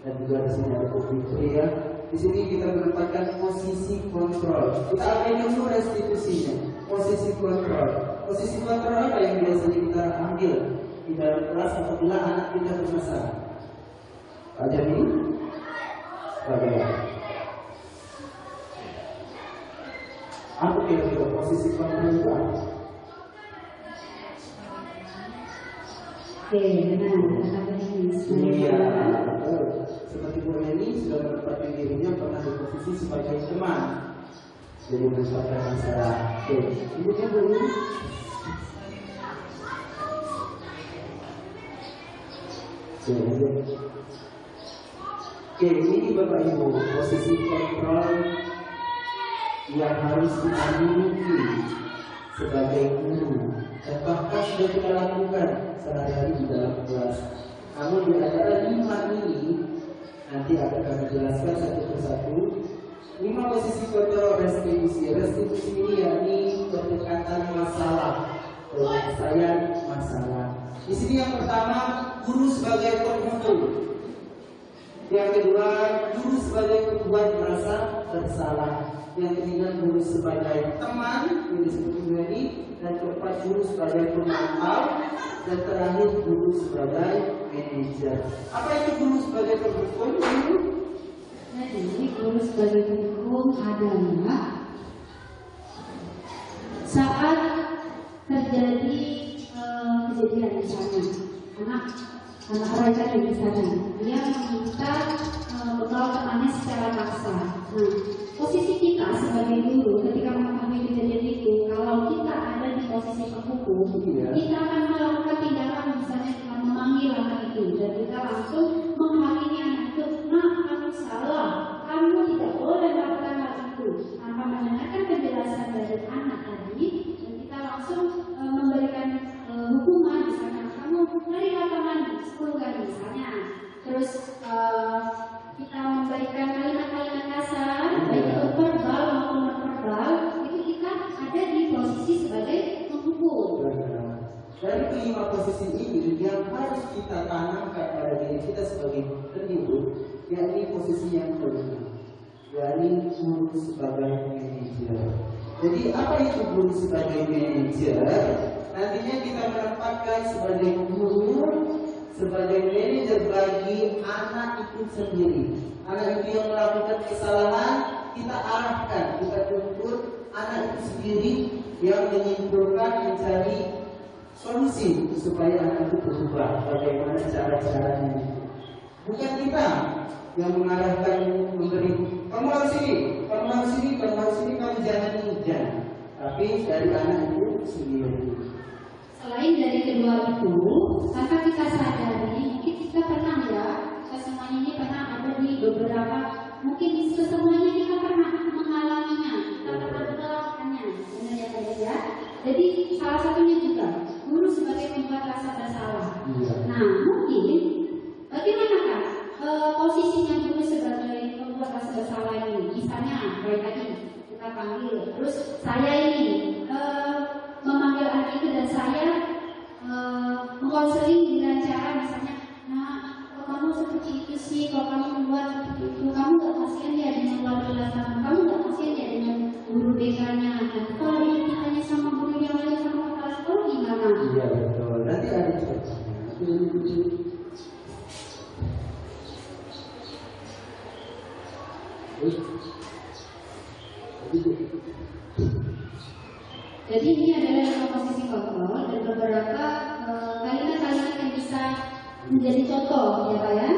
dan juga di sini ada komputer ya. Di sini kita menempatkan posisi kontrol. Kita ambil dulu restitusinya. Posisi kontrol. Posisi kontrol apa yang biasanya kita ambil di dalam kelas apabila anak kita bermasalah? Pak Jami, bagaimana? Apa kira-kira posisi kontrol itu apa? Oke, benar. Iya, seperti Bu Neni sudah menempatkan dirinya pernah berposisi sebagai teman, jadi menyelesaikan masalah. Oke, ibunya Bu Neni. Oke, ini Bapak Ibu posisi kontrol yang harus kita miliki sebagai guru dan bahkan sudah kita lakukan sehari-hari di dalam kelas. Namun di antara 5 ini nanti akan kami jelaskan satu persatu. 5 posisi kontrol restitusi. Restitusi ini yakni pendekatan masalah, penyelesaian masalah. Di sini yang pertama guru sebagai penghukum, yang kedua guru sebagai pembuat merasa bersalah, yang ketiga guru sebagai teman yang disebut ini, dan keempat guru sebagai pemantau, dan terakhir guru sebagai manajer. Apa itu guru sebagai penghukum? Jadi guru sebagai penghukum adalah saat terjadi kejadian misalnya anak raja di sana dia meminta bekal temannya secara paksa. Nah, posisi kita sebagai guru ketika mengetahui kejadian itu, kalau kita ada di posisi penghukum, kita akan melakukan tindakan misalnya dengan memanggil anak itu dan kita langsung menghakimi anak itu. Nah, kamu salah, kamu tidak boleh melakukan hal itu. Tanpa mendengarkan penjelasan dari anak tadi, dan kita langsung memberikan hukuman, misalnya kamu dari kamar mandi 10 kali misalnya, terus kita memberikan kalimat-kalimat kasar baik itu verbal maupun non verbal, itu kita ada di posisi sebagai penghukum. Dari kelima posisi ini yang harus kita tanamkan pada diri kita sebagai pendidik, yakni posisi yang kelima, yakni guru sebagai manajer. Jadi apa itu guru sebagai manajer? Nantinya kita menempatkan sebagai guru, sebagai manajer bagi anak itu sendiri. Anak itu yang melakukan kesalahan, kita arahkan, kita tuntut anak itu sendiri yang menyimpulkan, mencari solusi supaya anak itu berubah. Bagaimana cara-caranya? Bukan kita yang mengarahkan, memberi, kamu harus ini, kamu harus ini, kamu jangan ini, jangan. Tapi dari anak itu sendiri. Selain dari kedua itu, tanpa kita sadari, mungkin kita pernah ya, kita semuanya ini pernah ada di beberapa, mungkin di semuanya kita pernah mengalaminya, kita pernah melakukannya, benar ya Pak ya? Jadi salah satunya juga guru sebagai pembuat rasa bersalah. Nah mungkin bagaimana Kak posisinya guru sebagai pembuat rasa bersalah ini? Misalnya kayak tadi kita panggil, terus saya ini memanggil anak itu dan saya mengkonseling dengan cara misalnya, nah kok kamu seperti itu sih, kok kamu membuat seperti itu, kamu gak kasihan ya dengan wali kamu gak kasihan ya dengan guru BK-nya. Nanti kalau ini ditanya sama guru yang lain sama kepala sekolah gimana? Iya betul. Nanti ada contohnya. Jadi ini adalah posisi kontrol dan beberapa kalimat-kalimat yang bisa menjadi contoh ya Pak ya.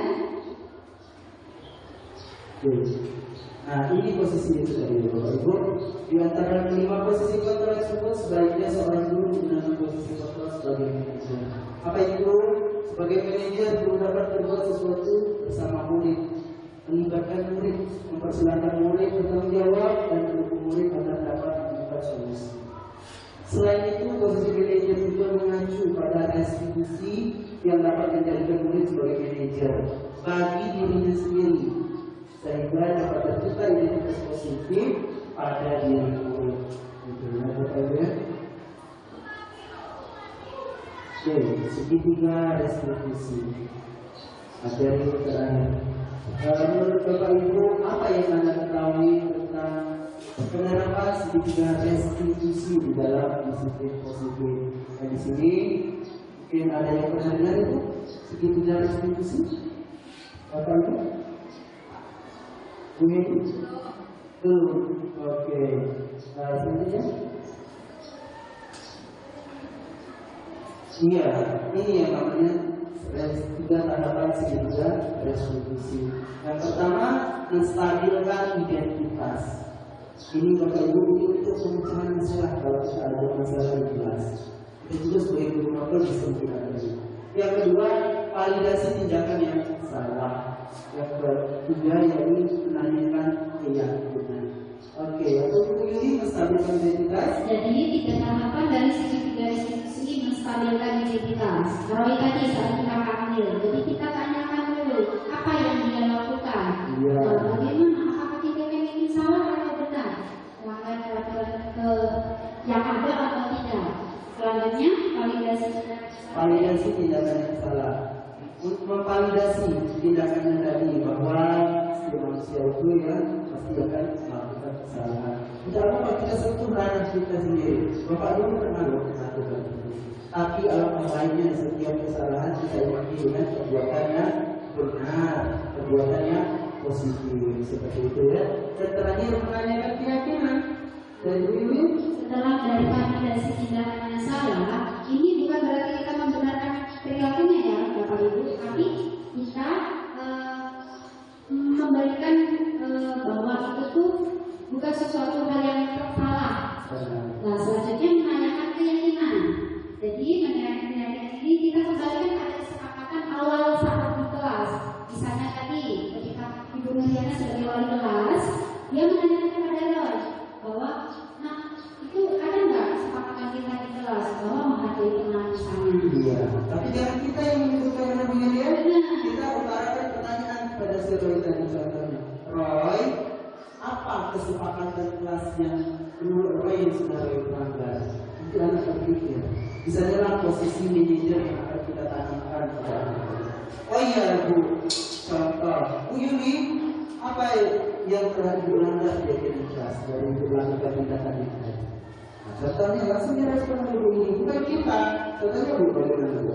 Nah ini posisi itu tadi Bapak Ibu. Di antara 5 posisi kontrol tersebut sebaiknya seorang guru menggunakan posisi kontrol sebagai manajer. Apa itu? Sebagai manajer guru dapat berbuat sesuatu bersama murid, melibatkan murid, mempersilahkan murid bertanggung jawab dan mendukung murid agar dapat menemukan solusi. Selain itu, posisi manajer juga mengacu pada restitusi yang dapat menjadikan murid sebagai manajer bagi dirinya sendiri, sehingga dapat tercipta identitas positif pada diri murid. Itu ya, Bapak Ibu ya. Oke, segitiga restitusi. Materi terakhir. Menurut Bapak Ibu, apa yang Anda ketahui tentang penerapan segitiga restitusi di dalam disiplin positif? Dan di sini mungkin ada yang pernah dengar itu segitiga restitusi. Bapak Ibu? Ini tuh, oke. Selanjutnya, iya, ini yang namanya tiga tahapan segitiga restitusi. Yang pertama, menstabilkan identitas. Ini Bapak Ibu untuk pemecahan masalah kalau ada masalah yang jelas. Itu juga sebagai guru novel bisa menggunakan ini. Yang kedua, validasi tindakan yang salah. Yang ketiga, yaitu menanyakan keyakinan. Oke, untuk ini menstabilkan identitas. Jadi 3 tahapan dari segitiga restitusi menstabilkan identitas. Kalau tadi saat kita panggil, jadi kita tanyakan dulu apa yang dia lakukan. Iya. Bagaimana? Apakah kita ini salah atau benar? Melanggar peraturan yang ada atau tidak? Selanjutnya Validasi tindakan yang salah. Untuk memvalidasi tindakan tadi bahwa setiap manusia itu ya pasti akan melakukan kesalahan. Tidak apa kita sentuh ranah kita sendiri. Bapak Ibu pernah melakukan itu. Tapi alangkah lainnya setiap kesalahan kita yakini dengan perbuatannya benar, perbuatannya positif seperti itu ya. Dan terakhir menanyakan keyakinan. Dan ini setelah dari validasi tindakan yang salah, ini bukan berarti kita membenarkan perilakunya ya Bapak Ibu, tapi kita memberikan bahwa itu tuh bukan sesuatu hal yang salah. Nah selanjutnya menanyakan keyakinan. Jadi menanyakan keyakinan ini kita kembalikan pada kesepakatan awal saat di kelas. Misalnya tadi ketika Ibu Meriana sebagai wali kelas, dia menanyakan kepada Roy bahwa nah itu ada nggak kesepakatan kita di kelas bahwa menghargai teman misalnya. iya. Tapi jangan kita yang menyebutkan namanya dia. Kita utarakan pertanyaan kepada si Roy tadi contohnya. Roy, apa kesepakatan kelas yang menurut Roy yang sudah Roy pelanggar? Itu anak berpikir. Bisa dalam posisi manajer yang akan kita tanamkan pada anak. Oh iya Bu, contoh Bu Yuli, apa yang telah dilanggar di identitas dari melakukan tindakan itu? Nah, contohnya langsung direspon oleh Bu Yuli, bukan kita. Contohnya Bu, bagaimana Bu?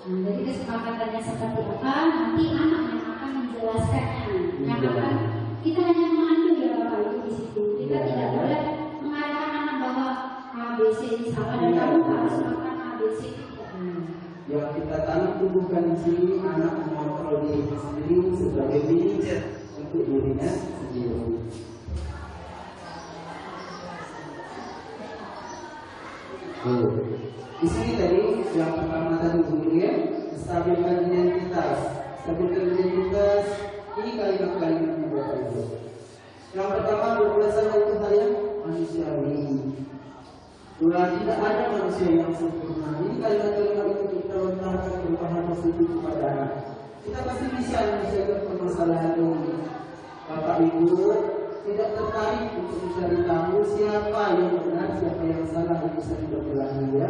Nah, jadi kesepakatannya seperti apa? Nanti anak yang akan menjelaskannya. Yang akan kita hanya memandu ya Bapak Ibu di situ. Kita tidak boleh mengarahkan anak bahwa ABC ini salah dan kamu harus melakukan ABC itu tidak benar. Yang kita tanam tumbuhkan di sini anak mengontrol diri sendiri sebagai manajer untuk dirinya sendiri. Di sini tadi yang pertama tadi kemudian stabilkan identitas. Stabilkan identitas ini kalimat-kalimat yang Bapak Ibu. Yang pertama berdasarkan itu hal yang manusiawi. Dua, tidak ada manusia yang sempurna. Ini kalimat-kalimat itu kita lontarkan berupa positif kepada anak. Kita pasti bisa menyelesaikan permasalahan ini. Bapak Ibu tidak tertarik untuk mencari tahu siapa yang benar, siapa yang salah, bisa tidak berani ya,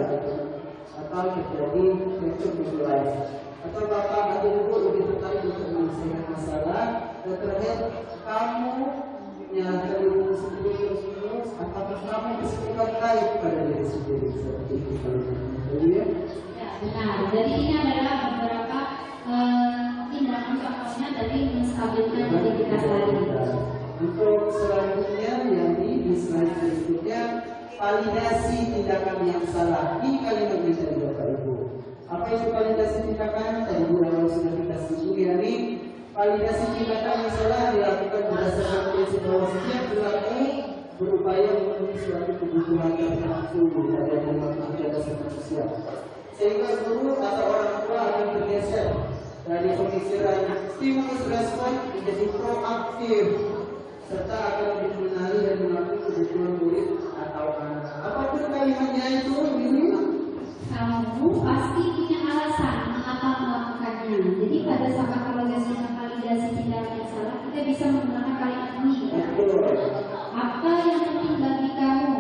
atau terjadi cekcok di kelas. Atau Bapak atau Ibu lebih tertarik untuk menyelesaikan masalah dan terakhir kamu menyalahkan dirimu sendiri terus, apakah kamu bersikap baik pada diri sendiri seperti itu kalau ya? Ya, benar. Jadi ini adalah beberapa tindakan contohnya dari menstabilkan identitas tadi. Untuk selanjutnya yang di slide berikutnya validasi tindakan yang salah. Ini kalimat dari Bapak Ibu. Apa itu validasi tindakan? Tadi awal sudah kita singgung ya nih. Validasi tindakan yang salah dilakukan berdasarkan prinsip bahwa setiap perilaku berupaya memenuhi suatu kebutuhan tertentu dari manusia dasar manusia. Sehingga guru atau orang tua akan bergeser dari pemikiran stimulus respon menjadi proaktif serta akan lebih mengenali dan mengakui kebutuhan murid atau anak. Apapun kalimatnya itu ini Kamu pasti punya alasan mengapa melakukannya. Jadi pada saat validasi tindakan yang salah, kita bisa menggunakan kalimat ini. Ya? Apa yang penting bagi kamu?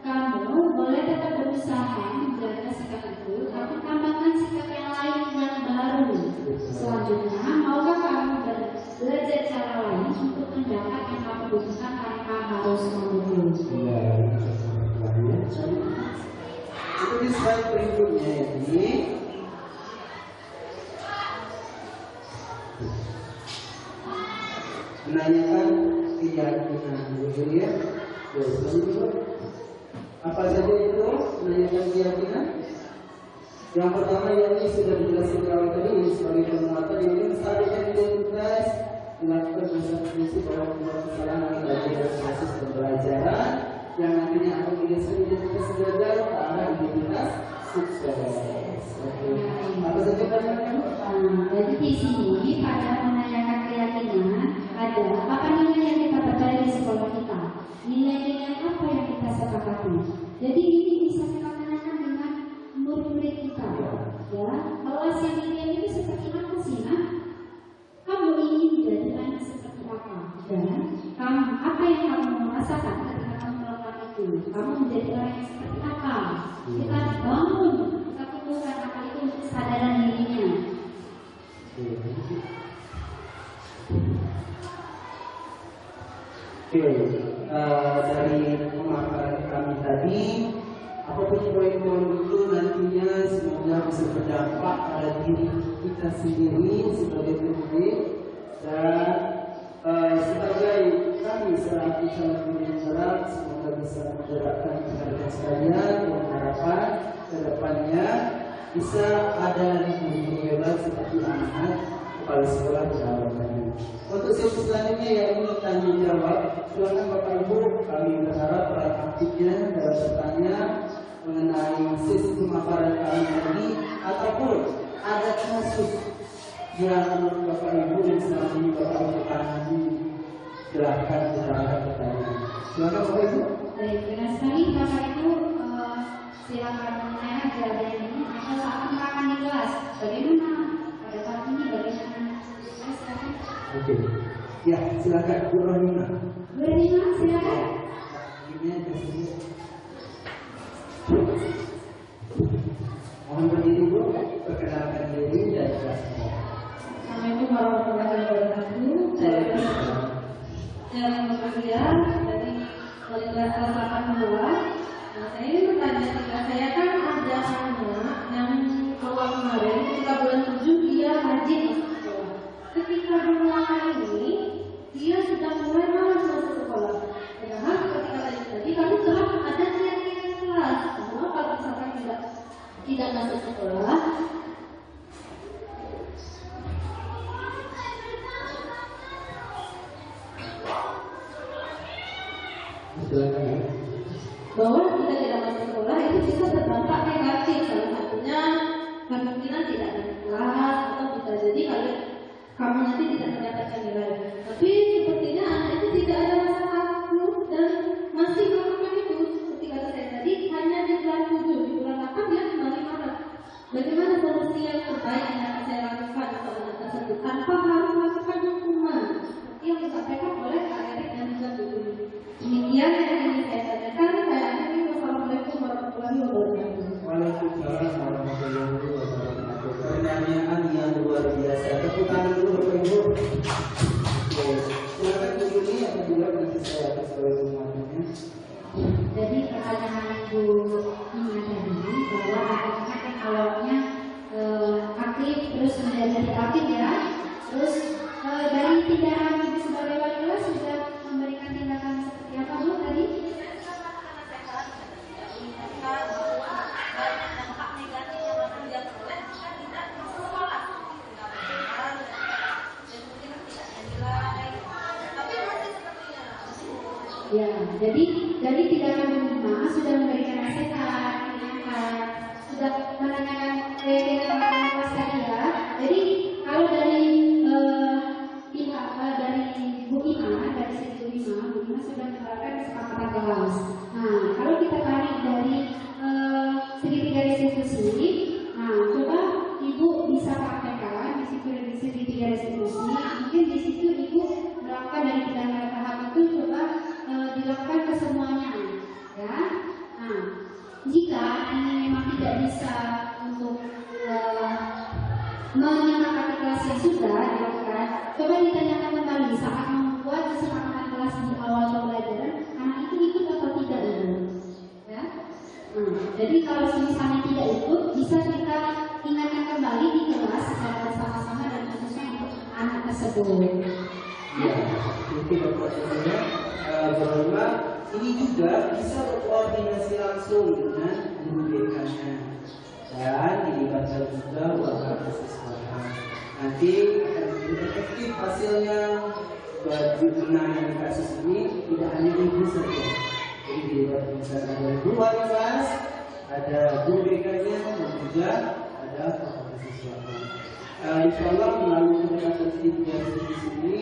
Kamu boleh tetap berusaha menjaga sikap itu, tapi tambahkan sikap yang lain yang baru. Selanjutnya, maukah kamu belajar cara lain untuk mendapat yang kamu butuhkan tanpa harus menunggu? Itu di slide berikutnya ini. Menanyakan keyakinan, begitu ya. Apa saja itu menanyakan keyakinan? Yang pertama yang ini sudah dijelaskan awal tadi ini sebagai penguatan yang ini menstabilkan identitas, dilakukan berdasarkan prinsip bahwa membuat kesalahan adalah bagian dari proses pembelajaran yang nantinya akan menggeser identitas gagal ke arah identitas sukses. Apa saja kalimatnya? Jadi di sini pada menanyakan keyakinan ada apa nilai yang kita percaya di sekolah kita, nilai-nilai apa yang kita sepakati. Jadi ini bisa kita tanyakan dengan murid-murid kita, ya. Kelas yang ideal itu seperti apa sih, nak? Kamu ingin jadi anak seperti apa? Dan kamu apa yang kamu merasakan ketika kamu melakukan itu? Kamu menjadi orang yang seperti apa? Kita bangun, kita tumbuhkan apa itu untuk kesadaran dirinya. Dari pemaparan kami tadi, apapun poin-poin itu nantinya semoga bisa berdampak pada diri kita sendiri sebagai murid dan sebagai kami selaku calon murid berat, semoga bisa menggerakkan rekan sekalian dan harapan kedepannya bisa ada guru hebat seperti anak kepala sekolah bersama kami. Untuk sesi selanjutnya yang ini tanya jawab, silakan Bapak Ibu, kami berharap peran aktifnya dalam bertanya mengenai sesi pemaparan kami tadi ataupun ada kasus yang menurut Bapak Ibu yang selama ini Bapak Ibu tangani, silahkan berharap pertanyaan. Silakan Bapak Ibu. Baik, dengan sekali Bapak Ibu silakan menanyakan kepada ini atau saat menerangkan di kelas bagaimana pada saat ini bagaimana. Silakan. Oke, ya silakan Bu Rohima. Bu Rohima silakan. Ini biasanya. Mohon berdiri Bu, perkenalkan diri dan kelasnya. Assalamualaikum warahmatullahi wabarakatuh. Saya Mutia dari kelas 82. Saya ingin bertanya, saya kan ada anak yang keluar kemarin ketika bulan 7 dia rajin masuk sekolah. Ketika bulan ini dia sudah mulai malas masuk sekolah. Padahal ketika tadi kami telah ada nilai-nilai kelas bahwa kalau misalkan tidak masuk sekolah bahwa kita tidak masuk sekolah itu bisa berdampak kamu nanti tidak mendapatkan nilai. Tapi sepertinya anak itu tidak ada rasa takut dan masih melakukan itu. Seperti kata saya tadi, hanya di bulan 7, di bulan 8 dia kembali marah. Bagaimana solusi yang terbaik yang akan saya lakukan untuk anak tersebut tanpa harus melakukan hukuman yang disampaikan oleh Kak Erik dan juga Bu Uli. Demikian yang ingin saya sampaikan. Saya akhiri. Wassalamualaikum warahmatullahi wabarakatuh. Waalaikumsalam warahmatullahi wabarakatuh. Pertanyaan yang luar biasa. Tepuk tangan dulu Bapak Ibu. Silakan Bu Yuni apabila nanti saya akan sebagai pemahamannya. Jadi pertanyaan Ibu Ina tadi bahwa anak-anak yang awalnya aktif terus menjadi tidak aktif ya, terus dari tindakan Ibu sebagai wali kelas sudah memberikan tindakan seperti apa Bu tadi? Ya, jadi dari tindakan rumah sudah memberikan nasihat, sudah menanyakan keyakinan kelas tadi ya. Jadi kalau dari pihak dari Bu Ima, dari sisi Bu Ima sudah menerapkan kesepakatan kelas. Nah, kalau kita tarik dari segitiga restitusi, nah coba Ibu bisa praktekkan di segitiga restitusi. Mungkin di situ Ibu melakukan dari tindakan tahap itu coba dilakukan ke semuanya, ya. Nah, jika ini memang tidak bisa untuk menyepakati kelas yang sudah dilakukan, coba ditanyakan kembali saat membuat kesepakatan kelas di awal pembelajaran, anak itu ikut atau tidak Ibu, ya. Jadi kalau misalnya tidak ikut, bisa kita ingatkan kembali di kelas secara bersama-sama dan khususnya untuk anak tersebut. Ya, itu Bapak Ibu. Bahwa ini juga bisa berkoordinasi langsung dengan guru BK-nya dan dilibatkan juga warga siswa. Nanti akan lebih efektif hasilnya buat menangani kasus ini, tidak hanya ibu saja. Jadi dilibatkan ada guru wali kelas, ada guru BK-nya dan juga ada warga siswa. Insya Allah melalui pendekatan segitiga di sini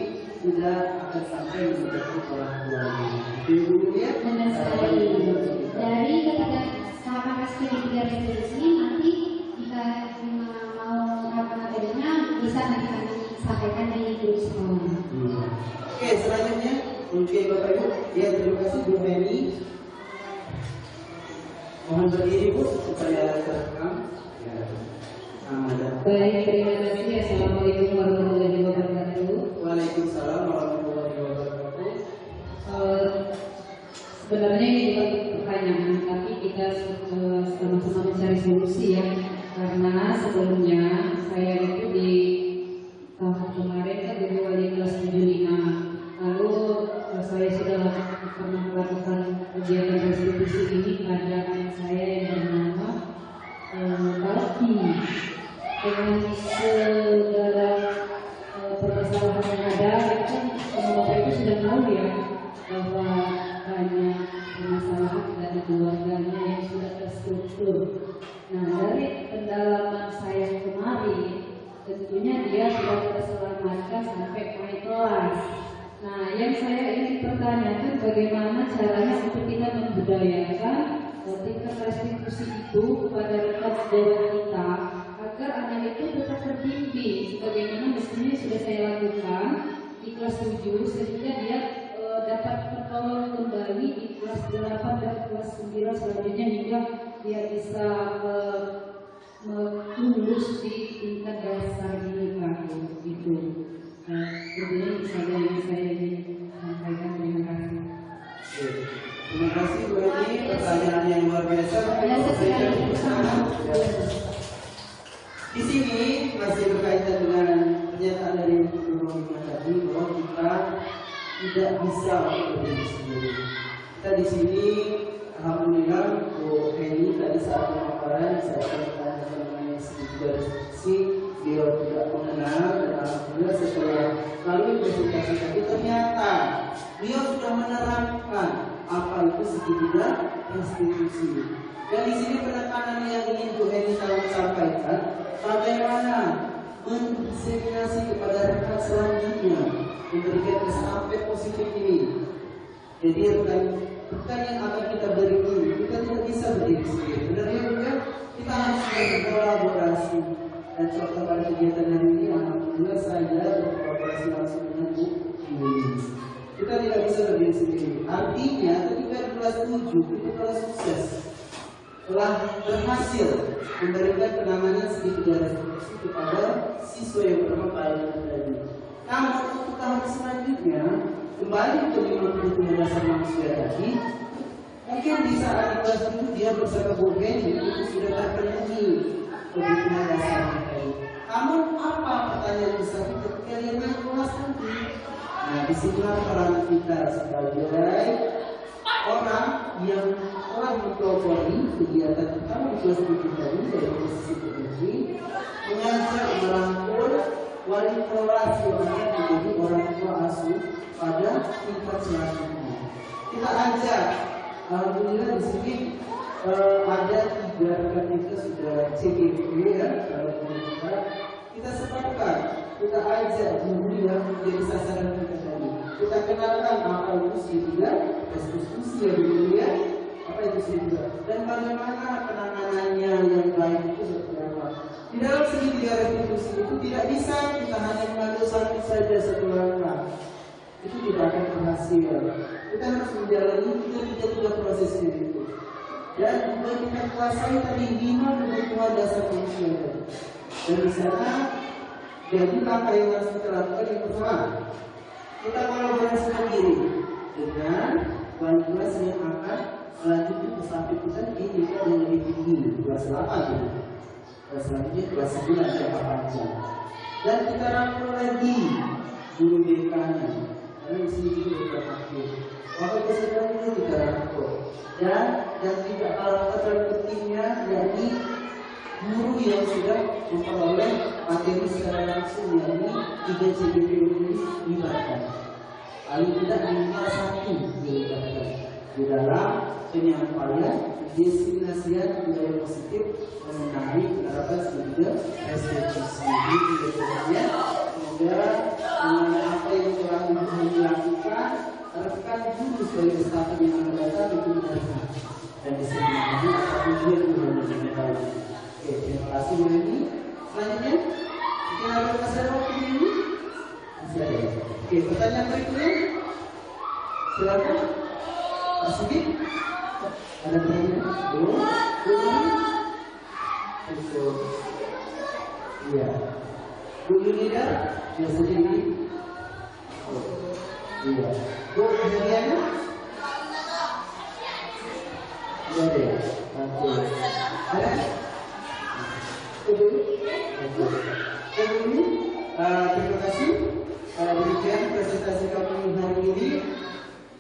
sudah akan sampai menjadi orang tuanya. Itu ya. Benar sekali. Dari ketiga tahapan segitiga restitusi nanti jika mau apa materinya bisa nanti kami sampaikan di grup sekolah. Oke, selanjutnya mungkin Bapak Ibu, ya terima kasih Bu Heni. Mohon berdiri Bu supaya terekam. Baik, terima kasih. Assalamualaikum warahmatullahi wabarakatuh. Waalaikumsalam warahmatullahi wabarakatuh. Sebenarnya ini bukan pertanyaan, tapi kita sama-sama mencari solusi ya. Karena sebelumnya saya itu di tahun kemarin kan jadi wali kelas 75. Lalu saya sudah pernah melakukan kegiatan restitusi ini pada anak saya yang bernama Balki. Dengan segala permasalahan yang ada, itu Bapak Ibu sudah tahu ya bahwa banyak permasalahan dari keluarganya yang sudah terstruktur. Nah, dari pendalaman saya kemarin, tentunya dia sudah terselamatkan sampai naik kelas. Nah, yang saya ingin pertanyakan bagaimana caranya untuk kita membudayakan tingkat restitusi itu kepada rekan sejawat kita, agar anak itu tetap terbimbing sebagaimana mestinya sudah saya lakukan di kelas 7 sehingga dia dapat tertolong kembali di kelas 8 dan kelas 9 selanjutnya hingga dia bisa lulus di tingkat dasar ini Pak itu. Kemudian saja yang saya ingin sampaikan. Terima kasih. Terima kasih Bu Heni, pertanyaan yang luar biasa. Di sini masih berkaitan dengan pernyataan dari Guru Hikmah tadi bahwa kita tidak bisa berdiri sendiri. Kita di sini, alhamdulillah Bu Heni tadi saat pemaparan saya bertanya mengenai segitiga restitusi, beliau tidak mengenal dan alhamdulillah setelah melalui presentasi tadi ternyata beliau sudah menerapkan apa itu segitiga restitusi. Dan di sini penekanan yang ingin Bu Heni sampaikan, bagaimana mendiseminasi kepada rekan memberikan kesan sampai positif ini. Jadi bukan yang akan kita beri ini, kita tidak bisa berdiri sendiri. Benar ya bukan? Kita harus berkolaborasi. Dan contoh pada kegiatan hari ini, alhamdulillah saya berkolaborasi langsung dengan Bu Ibu. Kita tidak bisa berdiri sendiri. Artinya ketika di kelas 7 kita telah sukses, telah berhasil memberikan penanganan segitiga restitusi kepada siswa yang bernama Pak tadi. Namun untuk tahun selanjutnya kembali ke 50 dasar manusia tadi, mungkin di saat di kelas itu dia bersama Bu Benny itu sudah terpenuhi kebutuhan dasarnya tadi. Namun apa pertanyaan besar itu ketika dia naik kelas nanti? Nah, disitulah peran kita sebagai orang yang telah mempelopori kegiatan pertama di kelas 7 tadi dari posisi PNJ, mengajak merangkul wali kelas yang akan menjadi orang tua asuh pada tingkat selanjutnya. Kita ajak, alhamdulillah di sini ada 3 rekan kita sudah CGP ya, kita sepakat, kita ajak guru yang menjadi sasaran kita tadi. Kita kenalkan apa itu segitiga restitusi yang dulunya, apa itu segitiga, dan bagaimana penanganannya yang baik itu seperti apa. Di dalam segitiga restitusi itu tidak bisa kita hanya mengambil satu saja satu langkah, itu tidak akan berhasil. Kita harus menjalani tiga prosesnya itu. Dan juga kita kuasai tadi 5 kebutuhan dasar manusia tadi. Dan di sana jadi langkah yang harus kita lakukan yang pertama, kita kolaborasi sendiri dengan wali kelas yang akan melanjutkan kesampaian di tingkat yang lebih tinggi, kelas 8 gitu. Kelas selanjutnya kelas 9 jangka panjang. Dan kita rangkul lagi guru BK-nya, karena di sini juga berpakaian. Maka keseluruhan itu kita rangkul. Dan yang tidak kalah pentingnya yakni guru yang sudah memperoleh materi secara langsung, yakni 3 CGP ini dilibatkan. Paling tidak minimal 1 dilibatkan di dalam penyampaian diseminasian budaya positif mengenai penerapan segitiga restitusi. Jadi semoga dengan apa yang telah dilakukan rekan guru sebagai estafet yang akan datang itu benar dan diseminasi apa tujuan guru yang tahu. Oke, terima kasih Bu Eni. Selanjutnya kita akan kasih waktu ini. Masih ada. Oke, pertanyaan berikutnya. Silakan. Mas Sugi. Ada pertanyaan? Belum? Belum? Cukup. Iya. Bu Yunida, biasanya ini. Iya. Bu, kejadiannya? Iya deh. Oke. Ada? Terima kasih. Demikian presentasi kami hari ini.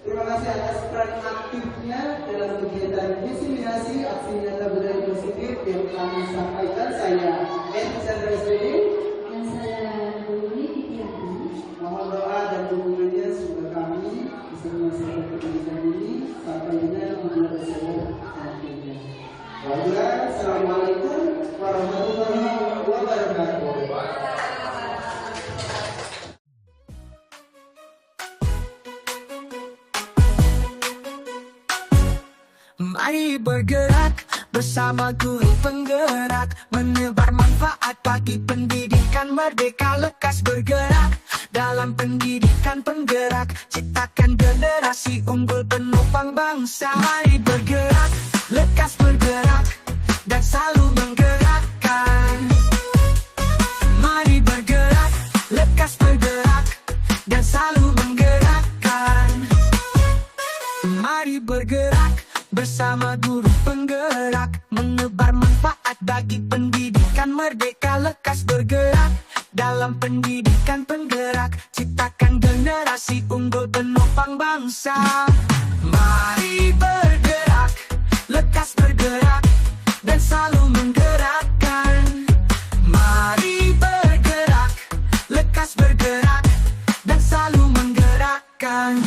Terima kasih atas peran aktifnya dalam kegiatan diseminasi aksi nyata budaya positif yang kami sampaikan. Saya Edi Chandra SPD Dan saya Luli Tidiati. mohon doa dan dukungannya semoga kami bisa menyelesaikan pendidikan ini sampai dengan bulan Desember nantinya. Wassalamualaikum warahmatullahi wabarakatuh. Mari bergerak bersama guru penggerak, menebar manfaat bagi pendidikan merdeka. Lekas bergerak dalam pendidikan penggerak, ciptakan generasi unggul penopang bangsa. Mari bergerak, lekas bergerak, dan selalu menggerakkan. Mari bergerak, lekas bergerak, dan selalu menggerakkan. Mari bergerak bersama guru penggerak, menebar manfaat bagi pendidikan merdeka. Lekas bergerak dalam pendidikan penggerak, ciptakan generasi unggul penopang bangsa. Mari bergerak, lekas bergerak, dan selalu menggerakkan. Mari bergerak, lekas bergerak, dan selalu menggerakkan.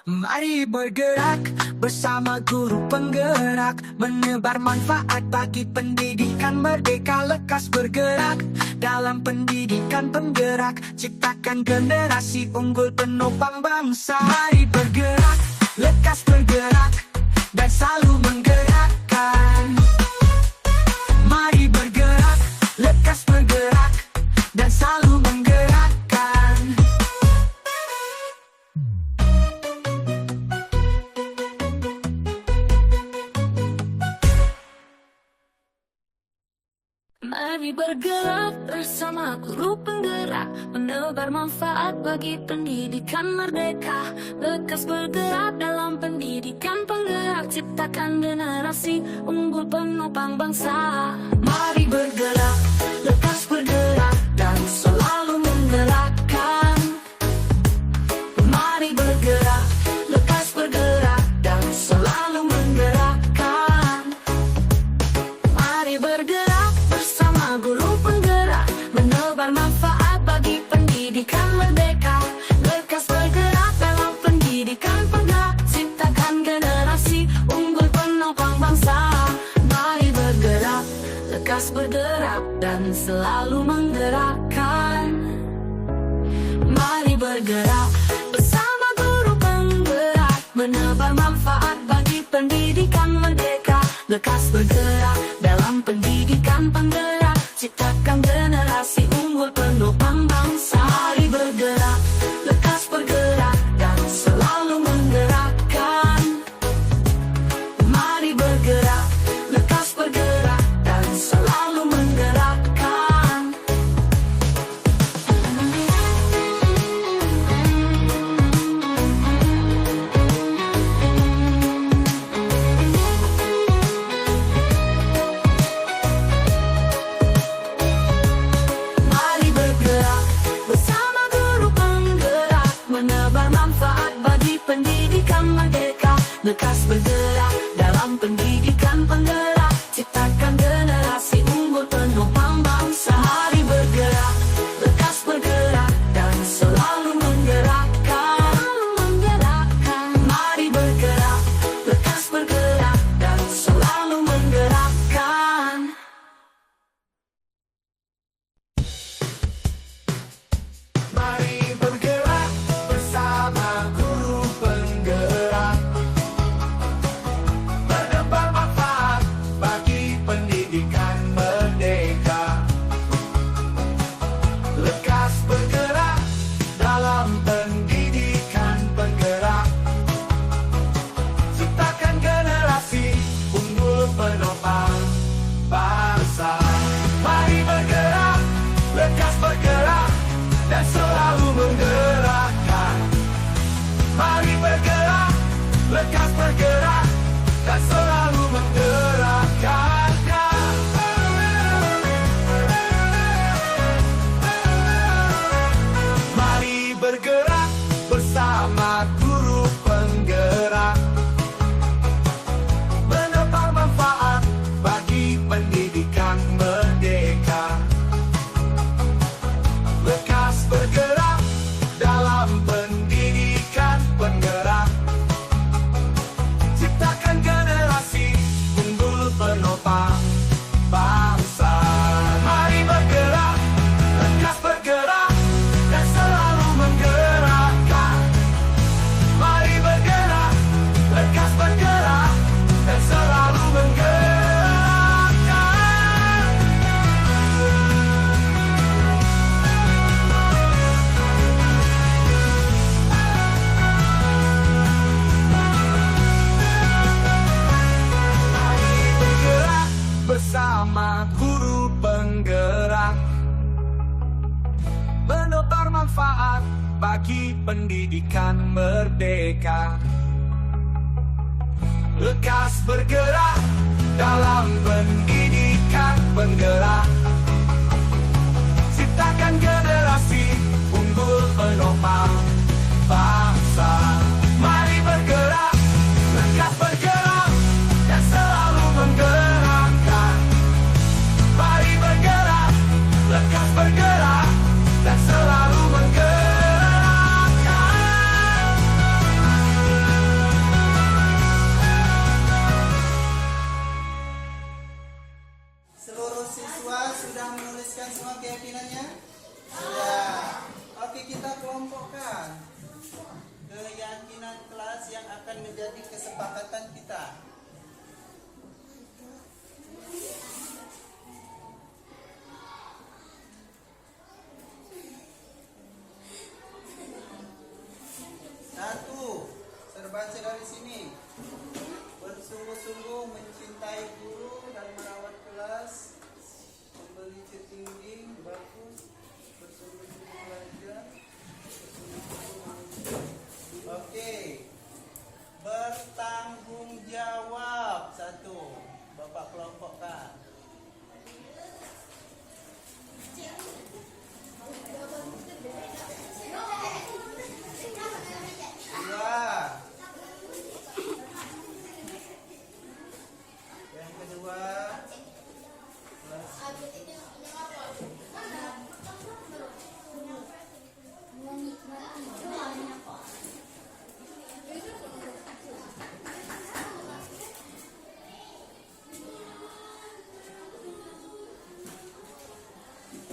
Mari bergerak bersama guru penggerak, menebar manfaat bagi pendidikan merdeka. Lekas bergerak dalam pendidikan penggerak, ciptakan generasi unggul penopang bangsa. Mari bergerak, lekas bergerak, dan selalu menggerakkan. Mari bergerak, lekas bergerak, dan selalu menggerakkan. Mari bergerak bersama guru penggerak, menebar manfaat bagi pendidikan merdeka. Lekas bergerak dalam pendidikan penggerak, ciptakan generasi unggul penopang bangsa. Mari bergerak, lekas bergerak, dan selalu menggerakkan. Mari bergerak, lekas bergerak, dan selalu menggerakkan. Mari bergerak bersama guru penggerak, menebar manfaat bagi pendidikan merdeka. Lekas bergerak dalam pendidikan penggerak, ciptakan generasi unggul penopang bangsa. Mari bergerak, lekas bergerak, dan selalu menggerakkan. Mari bergerak bersama guru penggerak, menebar manfaat bagi pendidikan merdeka. Lekas bergerak dalam pendidikan penggerak, ciptakan generasi unggul penopang bangsa. Mari bergerak, lekas bergerak, dan selalu menggerakkan. Mari bergerak, lekas bergerak, dan selalu menggerakkan. Mari bergerak bersama guru penggerak, menebar manfaat bagi pendidikan merdeka. Lekas bergerak dalam pendidikan penggerak, ciptakan generasi unggul penopang bangsa. Mari bergerak, lekas bergerak, dan selalu menggerakkan. Mari bergerak, lekas bergerak, dan selalu menggerakkan. Mari bergerak bersama guru penggerak, menebar manfaat bagi pendidikan merdeka. Lekas bergerak dalam pendidikan penggerak, ciptakan generasi unggul penopang bangsa. Mari bergerak, lekas bergerak, dan selalu menggerakkan. Mari bergerak, lekas bergerak, dan selalu menggerakkan. Mari bergerak bersama guru penggerak, menebar manfaat bagi pendidikan merdeka. Lekas bergerak dalam pendidikan penggerak, ciptakan generasi unggul penopang bangsa. Mari bergerak, lekas bergerak, dan selalu menggerakkan. Mari bergerak, lekas bergerak, dan selalu menggerakkan. Mari bergerak bersama guru penggerak, menebar manfaat bagi pendidikan merdeka. Lekas bergerak dalam pendidikan penggerak, ciptakan generasi unggul penopang bangsa. Mari bergerak, lekas bergerak, dan selalu menggerakkan. Mari bergerak, lekas bergerak, dan selalu menggerakkan. Jadi kesepakatan kita satu, terbaca dari sini. Bersungguh-sungguh mencintai guru dan merawat kelas, membeli cetinggi bagus, bersungguh-sungguh belajar, oke. Bertanggung jawab satu, Bapak kelompokkan. Dua. Yang kedua,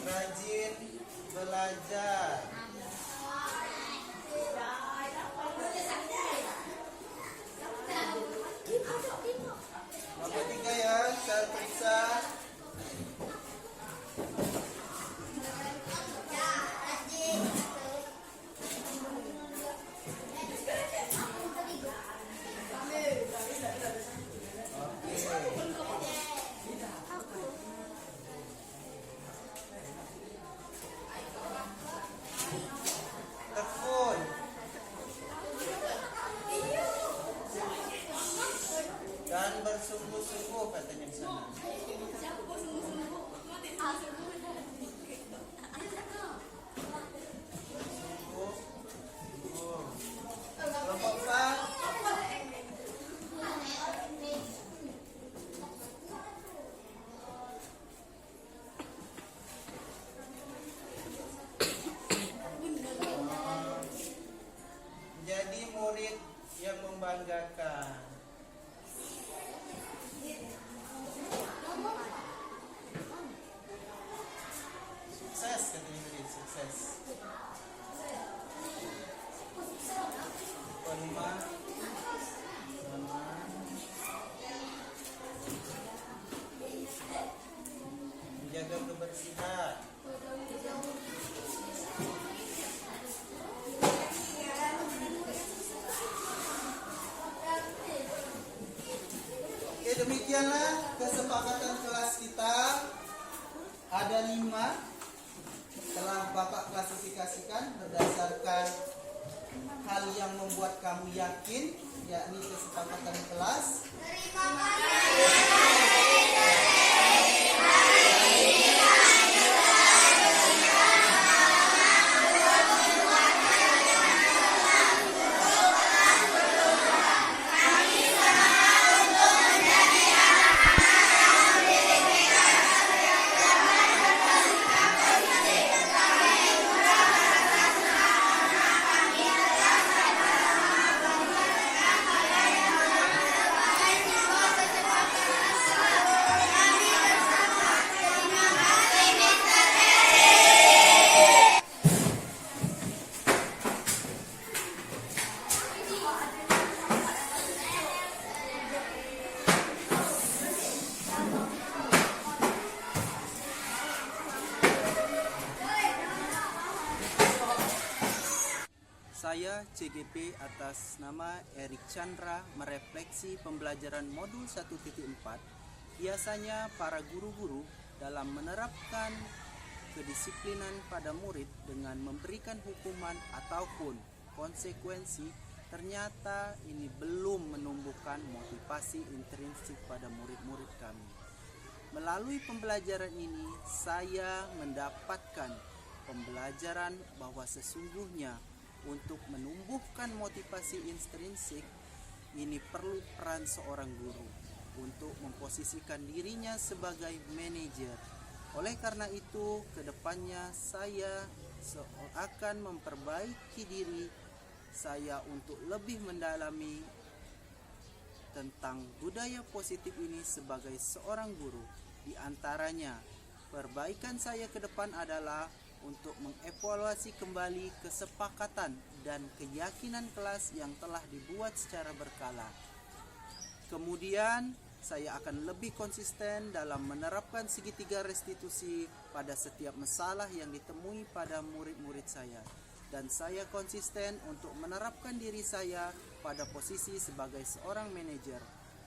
rajin belajar. Yang ketiga ya, saya periksa. Tekun. Dan bersungguh-sungguh katanya di sana. Kelompok empat. Jadi murid yang membanggakan. Sukses katanya tadi, sukses. Kelima, menjaga kebersihan. Oke, demikianlah kesepakatan kelas kita. Ada 5 telah Bapak klasifikasikan berdasarkan hal yang membuat kamu yakin, yakni kesepakatan kelas. Saya CGP atas nama Erik Chandra merefleksi pembelajaran modul 1.4. Biasanya para guru-guru dalam menerapkan kedisiplinan pada murid dengan memberikan hukuman ataupun konsekuensi, ternyata ini belum menumbuhkan motivasi intrinsik pada murid-murid kami. Melalui pembelajaran ini, saya mendapatkan pembelajaran bahwa sesungguhnya untuk menumbuhkan motivasi intrinsik ini perlu peran seorang guru untuk memposisikan dirinya sebagai manajer. Oleh karena itu, kedepannya saya akan memperbaiki diri saya untuk lebih mendalami tentang budaya positif ini sebagai seorang guru. Di antaranya, perbaikan saya ke depan adalah untuk mengevaluasi kembali kesepakatan dan keyakinan kelas yang telah dibuat secara berkala. Kemudian, saya akan lebih konsisten dalam menerapkan segitiga restitusi pada setiap masalah yang ditemui pada murid-murid saya. Dan saya konsisten untuk menerapkan diri saya pada posisi sebagai seorang manajer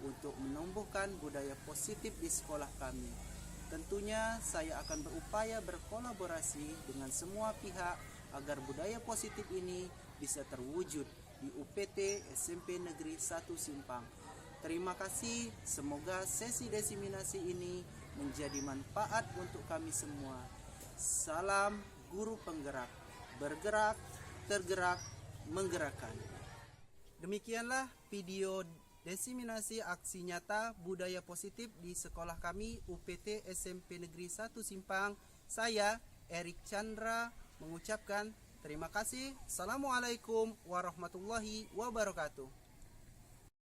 untuk menumbuhkan budaya positif di sekolah kami. Tentunya saya akan berupaya berkolaborasi dengan semua pihak agar budaya positif ini bisa terwujud di UPT SMP Negeri 1 Simpang. Terima kasih, semoga sesi diseminasi ini menjadi manfaat untuk kami semua. Salam guru penggerak, bergerak, tergerak, menggerakkan. Demikianlah video diseminasi aksi nyata budaya positif di sekolah kami UPT SMP Negeri 1 Simpang. Saya Erik Chandra mengucapkan terima kasih. Assalamualaikum warahmatullahi wabarakatuh.